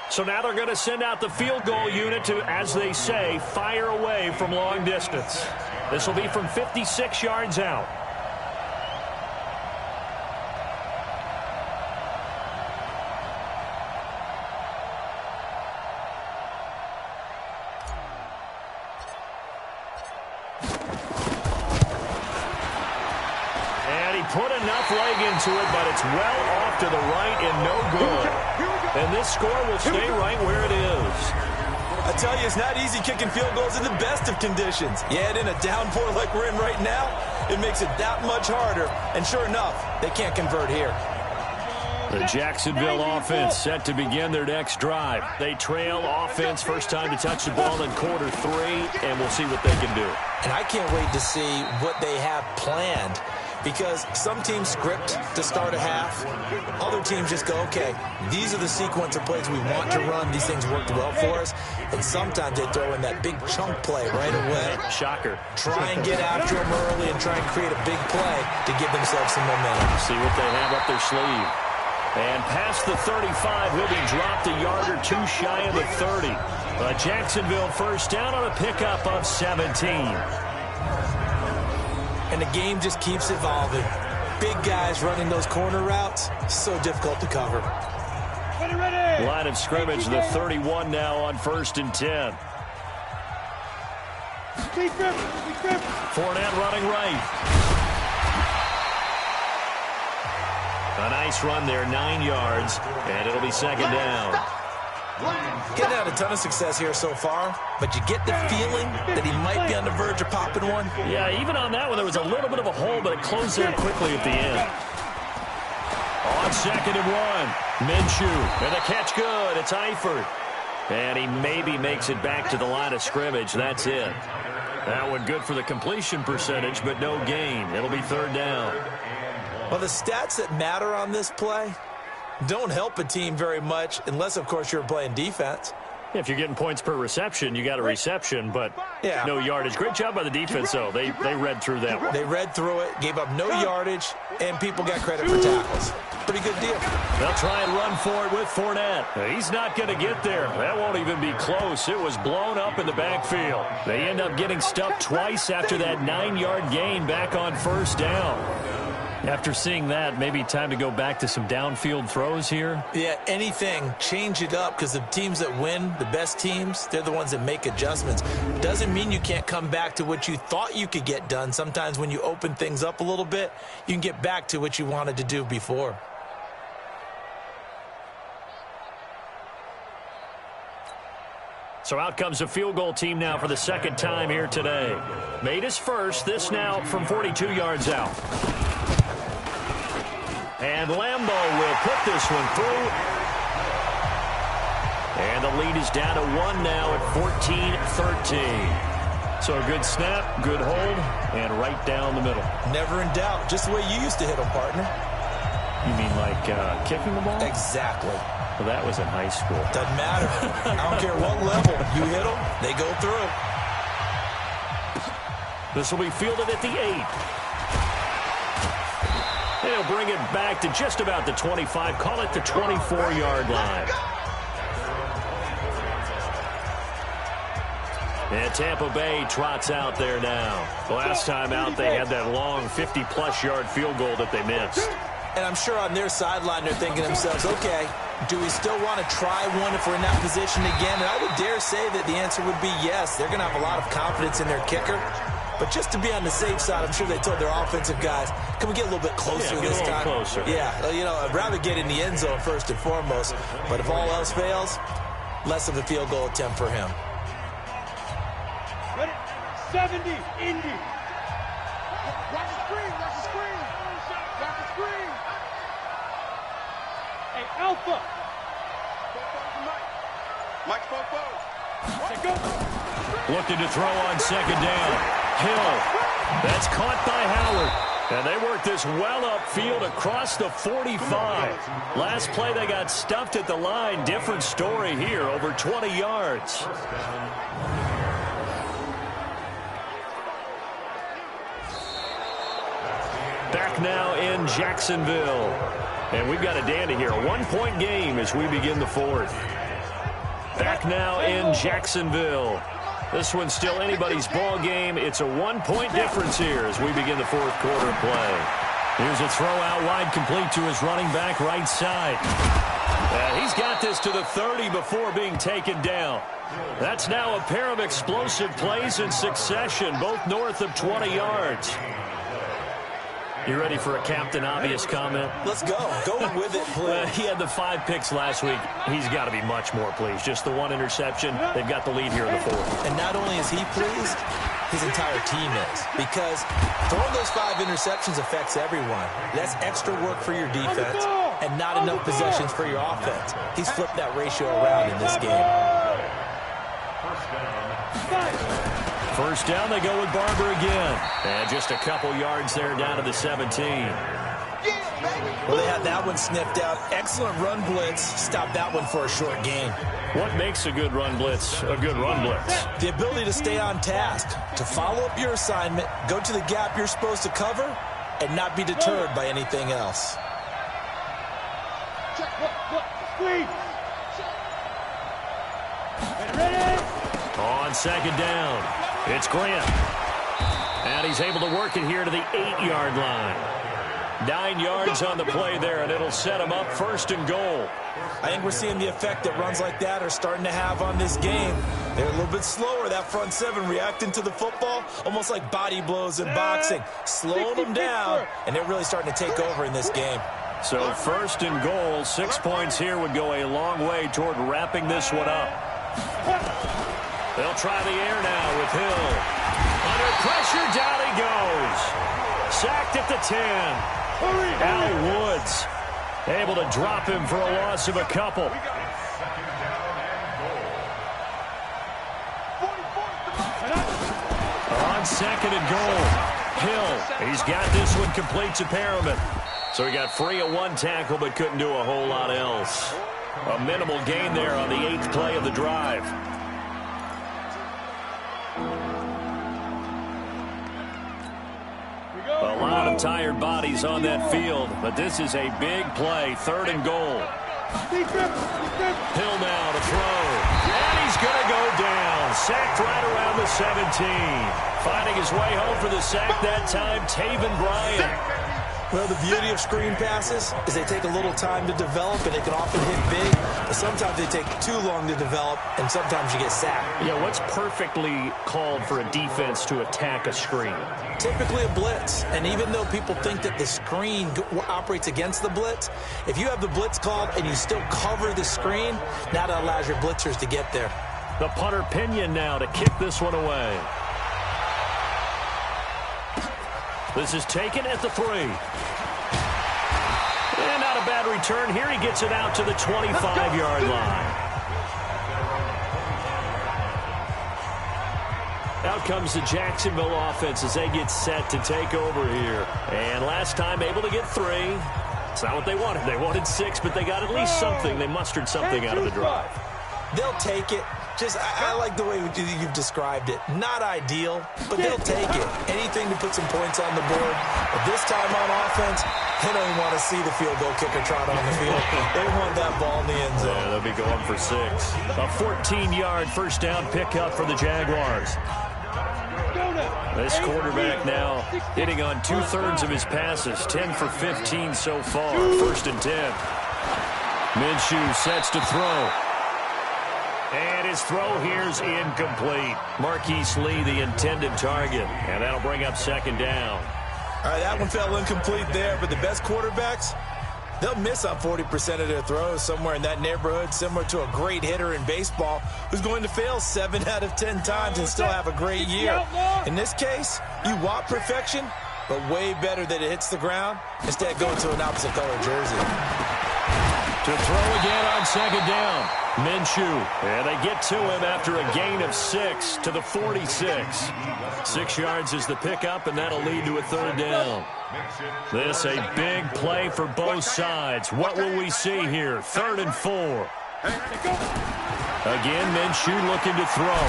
So now they're going to send out the field goal unit to, as they say, fire away from long distance. This will be from 56 yards out. Put enough leg into it, but it's well off to the right and no good. And this score will stay right where it is. I tell you, it's not easy kicking field goals in the best of conditions. Yet in a downpour like we're in right now, it makes it that much harder. And sure enough, they can't convert here. The Jacksonville offense set to begin their next drive. They trail offense, first time to touch the ball in quarter 3, and we'll see what they can do. And I can't wait to see what they have planned. Because some teams script to start a half. Other teams just go, okay, these are the sequence of plays we want to run. These things worked well for us. And sometimes they throw in that big chunk play right away. Shocker. Try and get after them early and try and create a big play to give themselves some momentum. See what they have up their sleeve. And past the 35, he'll be dropped a yard or two shy of the 30. But Jacksonville first down on a pickup of 17. And the game just keeps evolving. Big guys running those corner routes, so difficult to cover. Line of scrimmage, the 31 now on 1st and 10. Fournette running right. A nice run there, 9 yards, and it'll be second down. Getting had a ton of success here so far, but you get the feeling that he might be on the verge of popping one. Yeah, even on that one, there was a little bit of a hole, but it closed there quickly at the end. On 2nd and 1, Minshew, and the catch good. It's Eifert. And he maybe makes it back to the line of scrimmage. That's it. That one good for the completion percentage, but no gain. It'll be third down. Well, the stats that matter on this play don't help a team very much unless, of course, you're playing defense. If you're getting points per reception, you got a reception, but no yardage. Great job by the defense, though. They read through that one. They read through it, gave up no yardage, and people got credit for tackles. Pretty good deal. They'll try and run for it with Fournette. He's not going to get there. That won't even be close. It was blown up in the backfield. They end up getting stuffed twice after that 9-yard gain back on first down. After seeing that, maybe time to go back to some downfield throws here. Yeah, anything. Change it up, because the teams that win, the best teams, they're the ones that make adjustments. Doesn't mean you can't come back to what you thought you could get done. Sometimes when you open things up a little bit, you can get back to what you wanted to do before. So out comes a field goal team now for the second time here today. Made his first, this now from 42 yards out. And Lambo will put this one through. And the lead is down to 1 now at 14-13. So a good snap, good hold, and right down the middle. Never in doubt. Just the way you used to hit them, partner. You mean like kicking the ball? Exactly. Well, that was in high school. Doesn't matter. I don't care what level. You hit them, they go through. This will be fielded at the 8. They'll bring it back to just about the 25. Call it the 24-yard line. And Tampa Bay trots out there now. The last time out, they had that long 50-plus yard field goal that they missed. And I'm sure on their sideline, they're thinking to themselves, okay, do we still want to try one if we're in that position again? And I would dare say that the answer would be yes. They're going to have a lot of confidence in their kicker. But just to be on the safe side, I'm sure they told their offensive guys, can we get a little bit closer this time? Closer. Yeah, you know, I'd rather get in the end zone first and foremost. But if all else fails, less of a field goal attempt for him. Ready? 70, Indy. Watch the screen, watch the screen. Watch the screen. Hey, Alpha. Mike Popo. Looking to throw on second down. Hill. That's caught by Howard. And they work this well upfield across the 45. Last play they got stuffed at the line. Different story here, over 20 yards. Back now in Jacksonville. And we've got a dandy here. A 1-point game as we begin the fourth. Back now in Jacksonville. This one's still anybody's ball game. It's a 1-point difference here as we begin the fourth quarter play. Here's a throw out wide, complete to his running back right side. He's got this to the 30 before being taken down. That's now a pair of explosive plays in succession, both north of 20 yards. You ready for a Captain Obvious comment? Let's go. Go with it, please. He had the 5 picks last week. He's got to be much more pleased. Just the 1 interception. They've got the lead here in the fourth. And not only is he pleased, his entire team is. Because throwing those 5 interceptions affects everyone. That's extra work for your defense and not enough possessions for your offense. He's flipped that ratio around in this game. First down, they go with Barber again. And just a couple yards there down to the 17. Well, they had that one sniffed out. Excellent run blitz. Stopped that one for a short gain. What makes a good run blitz a good run blitz? The ability to stay on task, to follow up your assignment, go to the gap you're supposed to cover, and not be deterred by anything else. Screen. Ready? On second down, it's Grant. And he's able to work it here to the 8-yard line. 9 yards on the play there, and it'll set him up first and goal. I think we're seeing the effect that runs like that are starting to have on this game. They're a little bit slower, that front 7, reacting to the football, almost like body blows in boxing, slowing them down, and they're really starting to take over in this game. So first and goal, 6 points here would go a long way toward wrapping this one up. They'll try the air now with Hill. Under pressure, down he goes. Sacked at the 10. Al Woods able to drop him for a loss of a couple. On second and goal, Hill. He's got this one complete to Perriman. So he got free of 1 tackle but couldn't do a whole lot else. A minimal gain there on the 8th play of the drive. A lot of tired bodies on that field, but this is a big play, 3rd and goal. Hill now to throw, and he's going to go down. Sacked right around the 17. Finding his way home for the sack that time, Taven Bryan. Well, the beauty of screen passes is they take a little time to develop, and they can often hit big, but sometimes they take too long to develop, and sometimes you get sacked. Yeah, what's perfectly called for a defense to attack a screen? Typically a blitz, and even though people think that the screen operates against the blitz, if you have the blitz called and you still cover the screen, now that allows your blitzers to get there. The punter Pinion now to kick this one away. This is taken at the 3. And not a bad return here. He gets it out to the 25-yard line. Out comes the Jacksonville offense as they get set to take over here. And last time able to get 3. It's not what they wanted. They wanted 6, but they got at least something. They mustered something out of the drive. They'll take it. Just, I like the way you've described it. Not ideal, but they'll take it. Anything to put some points on the board. But this time on offense, they don't even want to see the field goal kicker trot on the field. They want that ball in the end zone. Yeah, they'll be going for 6. A 14-yard first down pickup for the Jaguars. This quarterback now hitting on 2/3 of his passes. 10 for 15 so far. 1st and 10. Minshew sets to throw. And his throw here's incomplete. Marquise Lee, the intended target. And that'll bring up 2nd down. All right, that one fell incomplete there, but the best quarterbacks, they'll miss on 40% of their throws somewhere in that neighborhood, similar to a great hitter in baseball who's going to fail 7 out of 10 times and still have a great year. In this case, you want perfection, but way better that it hits the ground instead of going to an opposite color jersey. To throw again on 2nd down. Minshew. And they get to him after a gain of 6 to the 46. 6 yards is the pickup, and that'll lead to a 3rd down. This a big play for both sides. What will we see here? 3rd and 4. Again, Minshew looking to throw.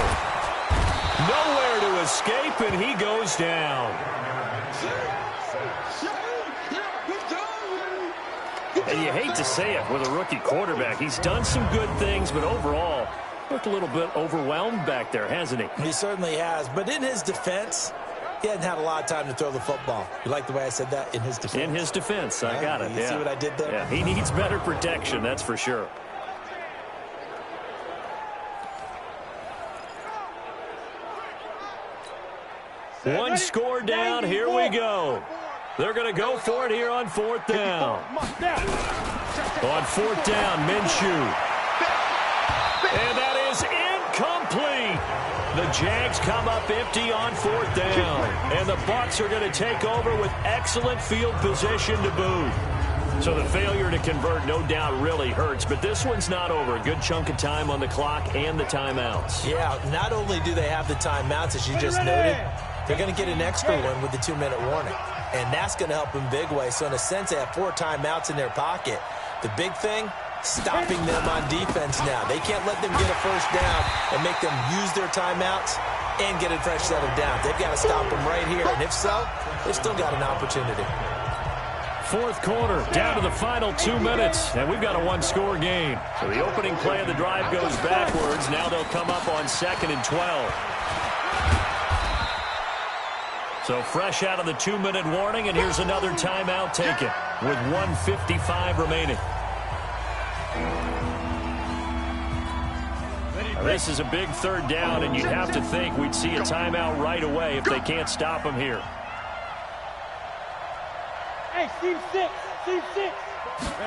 Nowhere to escape, and he goes down. And you hate to say it with a rookie quarterback. He's done some good things, but overall, looked a little bit overwhelmed back there, hasn't he? He certainly has. But in his defense, he hadn't had a lot of time to throw the football. You like the way I said that? In his defense. In his defense. I got it. You see what I did there? Yeah, he needs better protection, that's for sure. One score down. Here we go. They're going to go for it here on 4th down. On 4th down, Minshew. And that is incomplete. The Jags come up empty on 4th down. And the Bucs are going to take over with excellent field position to boot. So the failure to convert no doubt really hurts. But this one's not over. A good chunk of time on the clock and the timeouts. Yeah, not only do they have the timeouts, as you just noted, they're going to get an extra one with the 2-minute warning. And that's going to help in a big way. So in a sense, they have 4 timeouts in their pocket. The big thing, stopping them on defense now. They can't let them get a first down and make them use their timeouts and get a fresh set of downs. They've got to stop them right here. And if so, they've still got an opportunity. 4th quarter, down to the final 2 minutes, and we've got a 1-score game. So the opening play of the drive goes backwards. Now they'll come up on 2nd and 12. So fresh out of the 2-minute warning, and here's another timeout taken with 1:55 remaining. Now, this is a big 3rd down, and you'd have to think we'd see a timeout right away if they can't stop him here. Hey, Steve 6. Steve 6.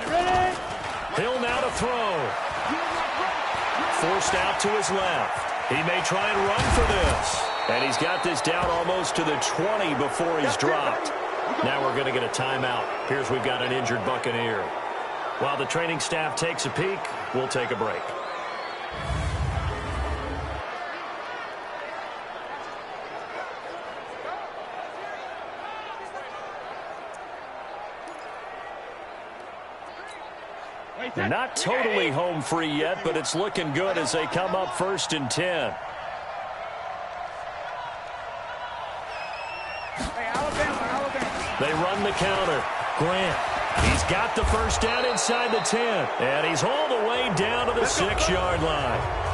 Ready? Hill now to throw. Forced out to his left. He may try and run for this. And he's got this down almost to the 20 before he's dropped. Now we're going to get a timeout. Here's we've got an injured Buccaneer. While the training staff takes a peek, we'll take a break. Not totally home free yet, but it's looking good as they come up 1st and 10. They run the counter. Grant, he's got the first down inside the 10. And he's all the way down to the 6-yard line.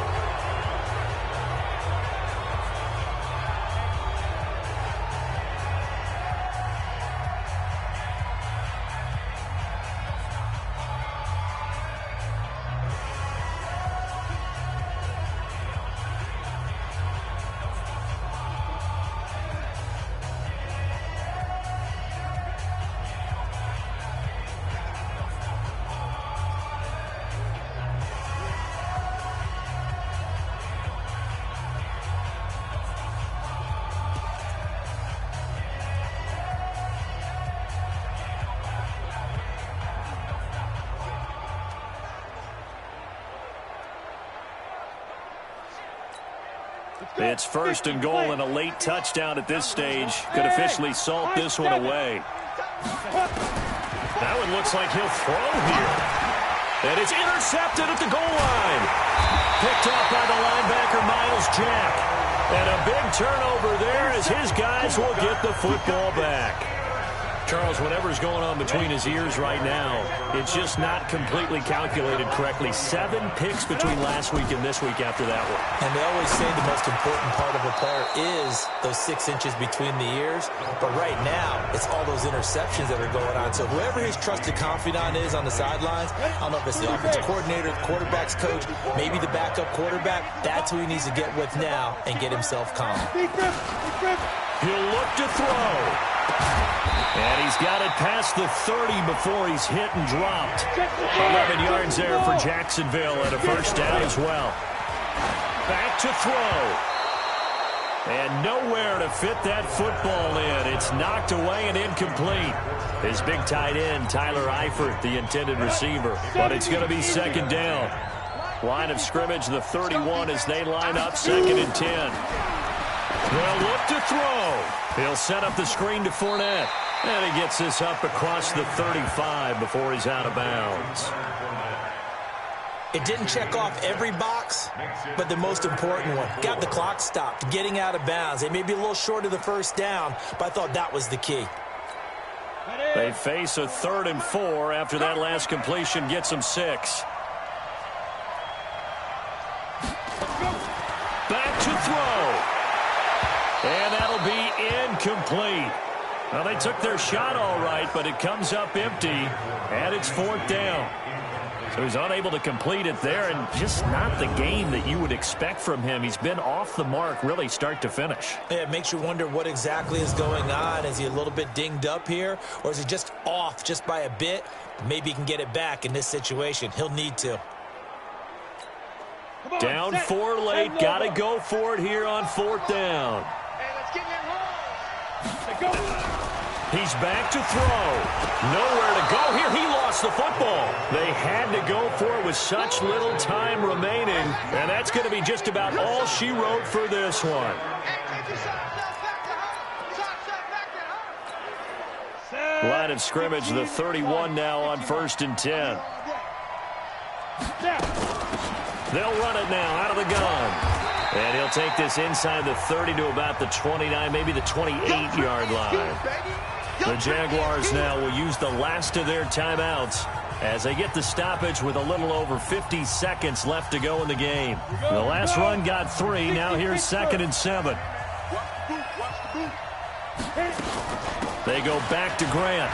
It's first and goal, and a late touchdown at this stage could officially salt this one away. That one looks like he'll throw here. And it's intercepted at the goal line. Picked off by the linebacker, Miles Jack. And a big turnover there as his guys will get the football back. Charles, whatever's going on between his ears right now, it's just not completely calculated correctly. 7 picks between last week and this week after that one. And they always say the most important part of a player is those 6 inches between the ears. But right now, it's all those interceptions that are going on. So whoever his trusted confidant is on the sidelines, I don't know if it's the offensive coordinator, the quarterback's coach, maybe the backup quarterback, that's who he needs to get with now and get himself calm. He'll look to throw. And he's got it past the 30 before he's hit and dropped. 11 yards there for Jacksonville and a first down as well. Back to throw. And nowhere to fit that football in. It's knocked away and incomplete. His big tight end, Tyler Eifert, the intended receiver. But it's going to be second down. Line of scrimmage, the 31 as they line up, 2nd and 10. They'll look to throw. He'll set up the screen to Fournette. And he gets this up across the 35 before he's out of bounds. It didn't check off every box, but the most important one. Got the clock stopped, getting out of bounds. They may be a little short of the first down, but I thought that was the key. They face a 3rd and 4 after that last completion gets them 6. Back to throw. And that'll be incomplete. Well, they took their shot all right, but it comes up empty, and it's 4th down. So he's unable to complete it there, and just not the game that you would expect from him. He's been off the mark really start to finish. Yeah, it makes you wonder what exactly is going on. Is he a little bit dinged up here, or is he just off just by a bit? Maybe he can get it back in this situation. He'll need to. Down 4 late, got to go for it here on 4th down. Hey, let's get in there. Go. He's back to throw. Nowhere to go here. He lost the football. They had to go for it with such little time remaining. And that's going to be just about all she wrote for this one. Line of scrimmage, the 31 now on 1st and 10. They'll run it now out of the gun. And he'll take this inside the 30 to about the 29, maybe the 28-yard line. The Jaguars now will use the last of their timeouts as they get the stoppage with a little over 50 seconds left to go in the game. The last run got 3. Now here's 2nd and 7. They go back to Grant.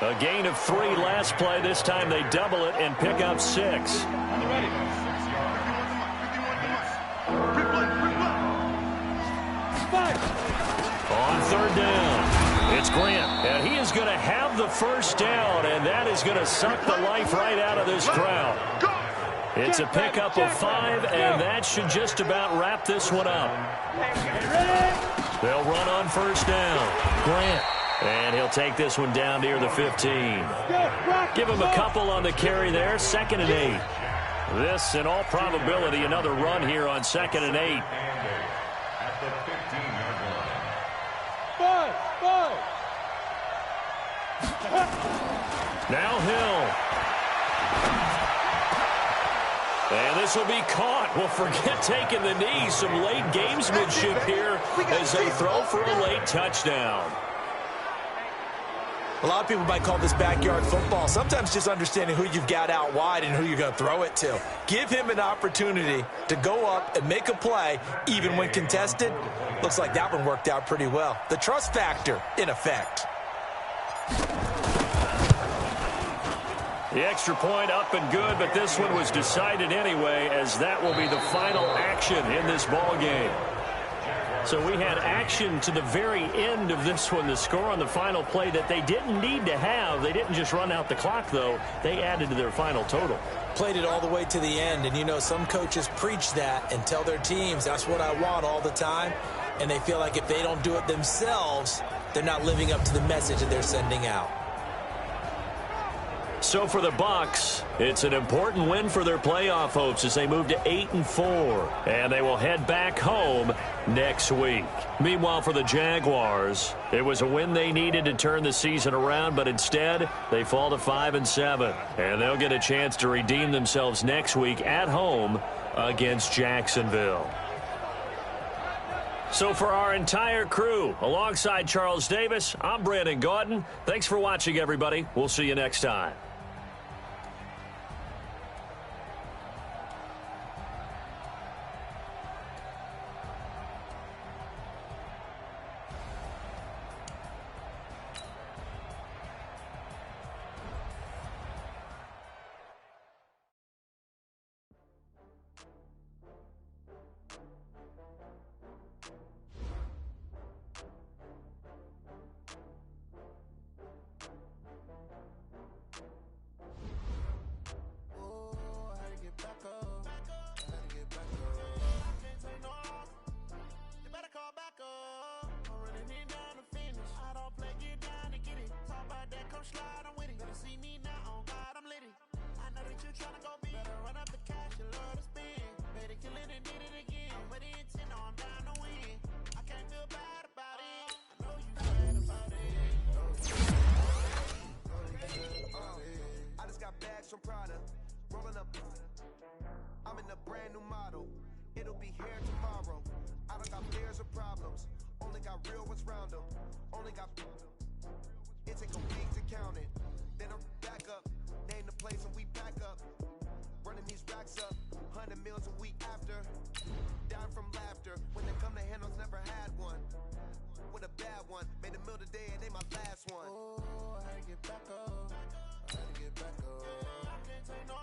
A gain of 3 last play. This time they double it and pick up 6. On 3rd down, it's Grant, and he is going to have the first down, and that is going to suck the life right out of this crowd. It's a pickup of 5, and that should just about wrap this one up. They'll run on 1st down. Grant. And he'll take this one down near the 15. Give him a couple on the carry there. 2nd and 8. This, in all probability, another run here on 2nd and 8. Now Hill. And this will be caught. Well, forget taking the knee. Some late gamesmanship here as they throw for a late touchdown. A lot of people might call this backyard football. Sometimes just understanding who you've got out wide and who you're going to throw it to. Give him an opportunity to go up and make a play, even when contested. Looks like that one worked out pretty well. The trust factor, in effect. The extra point up and good, but this one was decided anyway, as that will be the final action in this ball game. So we had action to the very end of this one, the score on the final play that they didn't need to have. They didn't just run out the clock, though. They added to their final total. Played it all the way to the end, and you know some coaches preach that and tell their teams, that's what I want all the time, and they feel like if they don't do it themselves, they're not living up to the message that they're sending out. So for the Bucs, it's an important win for their playoff hopes as they move to 8-4, and they will head back home next week. Meanwhile, for the Jaguars, it was a win they needed to turn the season around, but instead they fall to 5-7, and they'll get a chance to redeem themselves next week at home against Jacksonville. So for our entire crew, alongside Charles Davis, I'm Brandon Gaudin. Thanks for watching, everybody. We'll see you next time. I'm in a brand new model. It'll be here tomorrow. I don't got fears or problems. Only got real ones round them. Only got. It take a week to count it. Then I'm back up. Name the place and we back up. Running these racks up. 100 meals a week after. Down from laughter. When they come to handles, never had one. With a bad one. Made a meal today and they my last one. Oh, I had to get back up. I had to get back up. I can't take no.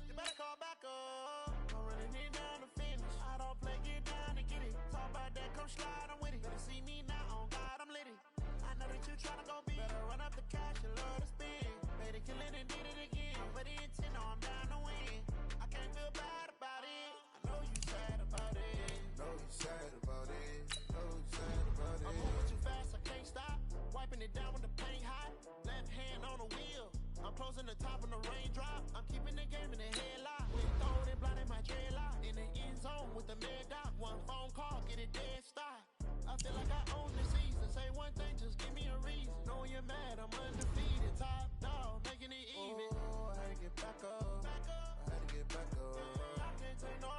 You better call back up. I'm running it down to finish. I don't play, get down and get it. Talk about that, come slide, I'm with it. Better see me now, on God, I'm lit it. I know that you tryna go big. Better run up the cash, you love to spin. Made it, kill it, and did it again. But the intent, no, I'm down to win. I can't feel bad about it. I know you sad about it. Know you sad about it. Know you sad about it. I'm moving too fast, I can't stop. Wiping it down with the paint hot. Left hand on the wheel. I'm closing the top when the raindrop. I'm keeping the game in the headlock. With throwed and blinded my dreadlock. In the end zone with the mad dot. One phone call, get it dead stop. I feel like I own the season. Say one thing, just give me a reason. Knowing you're mad, I'm undefeated. Top dog, making it even. Oh, I had to get back up. I had to get back up. I can't take no.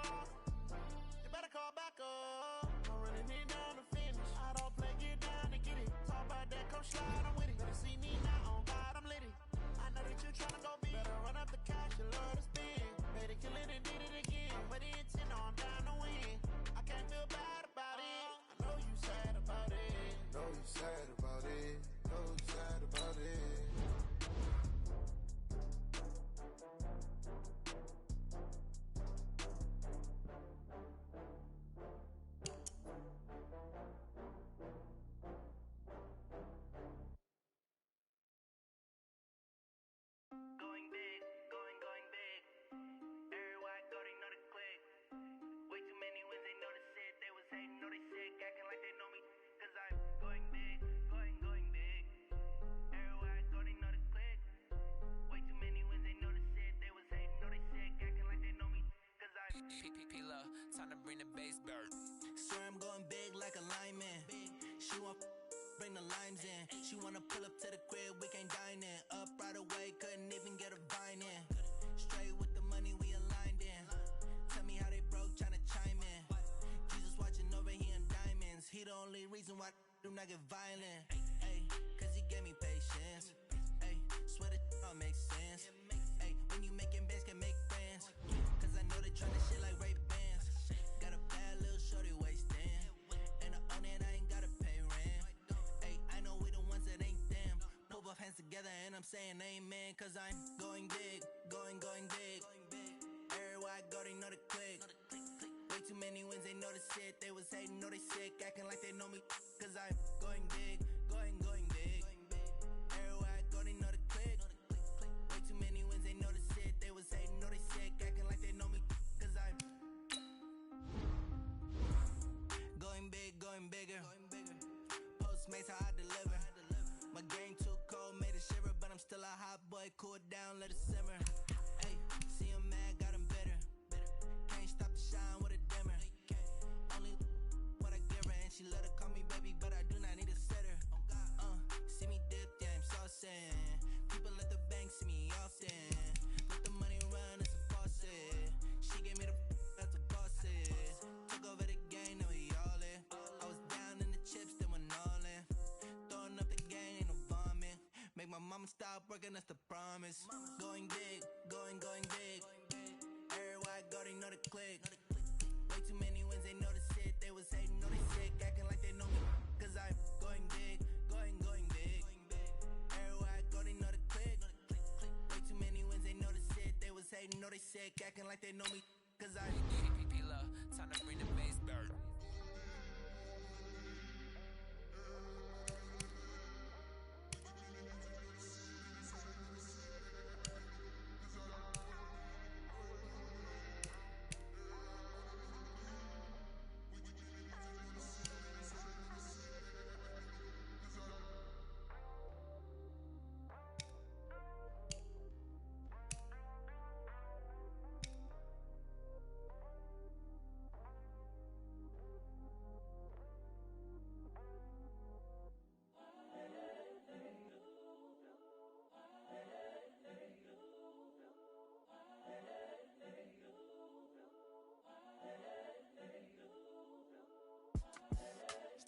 You better call back up. I'm running it down to finish. I don't play, get down to get it. Talk about that, come slide, I'm with it. Better see me now, on God, I'm lit it. I know that you tryna go big. Better run up the cash, you love to spin. Made it, kill it, and did it again. But the intent, no, I'm down to win. I can't feel bad about it. I know you sad about it. Know you sad about it. Know you sad about it. Going big, going big. Everywhere I go, they know the click. Way too many wins, they know the shit. They was hating, know they sick, acting like they know me. Cause I'm going big, going big. Everywhere I go, they know the click. Way too many wins, they know the shit. They was hating, know they sick, acting like they know me. Cause I'm P-P-P-Love, time to bring the bass bird. Swear I'm going big like a lineman. She want bring the limes in. She wanna pull up to the crib, we can't dine in. Up right away, couldn't even get a vine in. Straight with the money we aligned in. Tell me how they broke, tryna chime in. Jesus watching over here in diamonds. He the only reason why do not get violent. Ay, cause he gave me patience. Ay, swear that all makes sense. Ay, when you making bands can make friends. Cause I know they tryna shit like Ray Bans. Got a bad little shorty wasting. And I own it, I ain't gotta pay rent. Ay, I know we the ones that ain't them. Pull both hands together and I'm saying amen. Cause I'm going big, going big. Everywhere I go, they know the click. Way too many wins, they know the shit. They was hating, know they sick, acting like they know me. Cause I'm going big, going big. Everywhere I go, they know the click. Way too many wins, they know the shit. They was hating, know they sick, acting like they know me. Cause I'm going big, going bigger. Postmates how I deliver. My game too cold, made a shiver, but I'm still a hot boy. working, that's the promise. Going big, going big. Everywhere I go, they know the click. Way too many wins, they know the shit. They was hating, know they sick, acting like they know me. Cause I'm going big, going big. Everywhere I go, they know the click. Way too many wins, they know the shit. They was hating, know they sick, acting like they know me. Cause I PPP love, time to bring the bass back.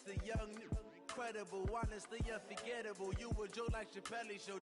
The young, incredible, honestly unforgettable. You were Joe like Chappelle Show.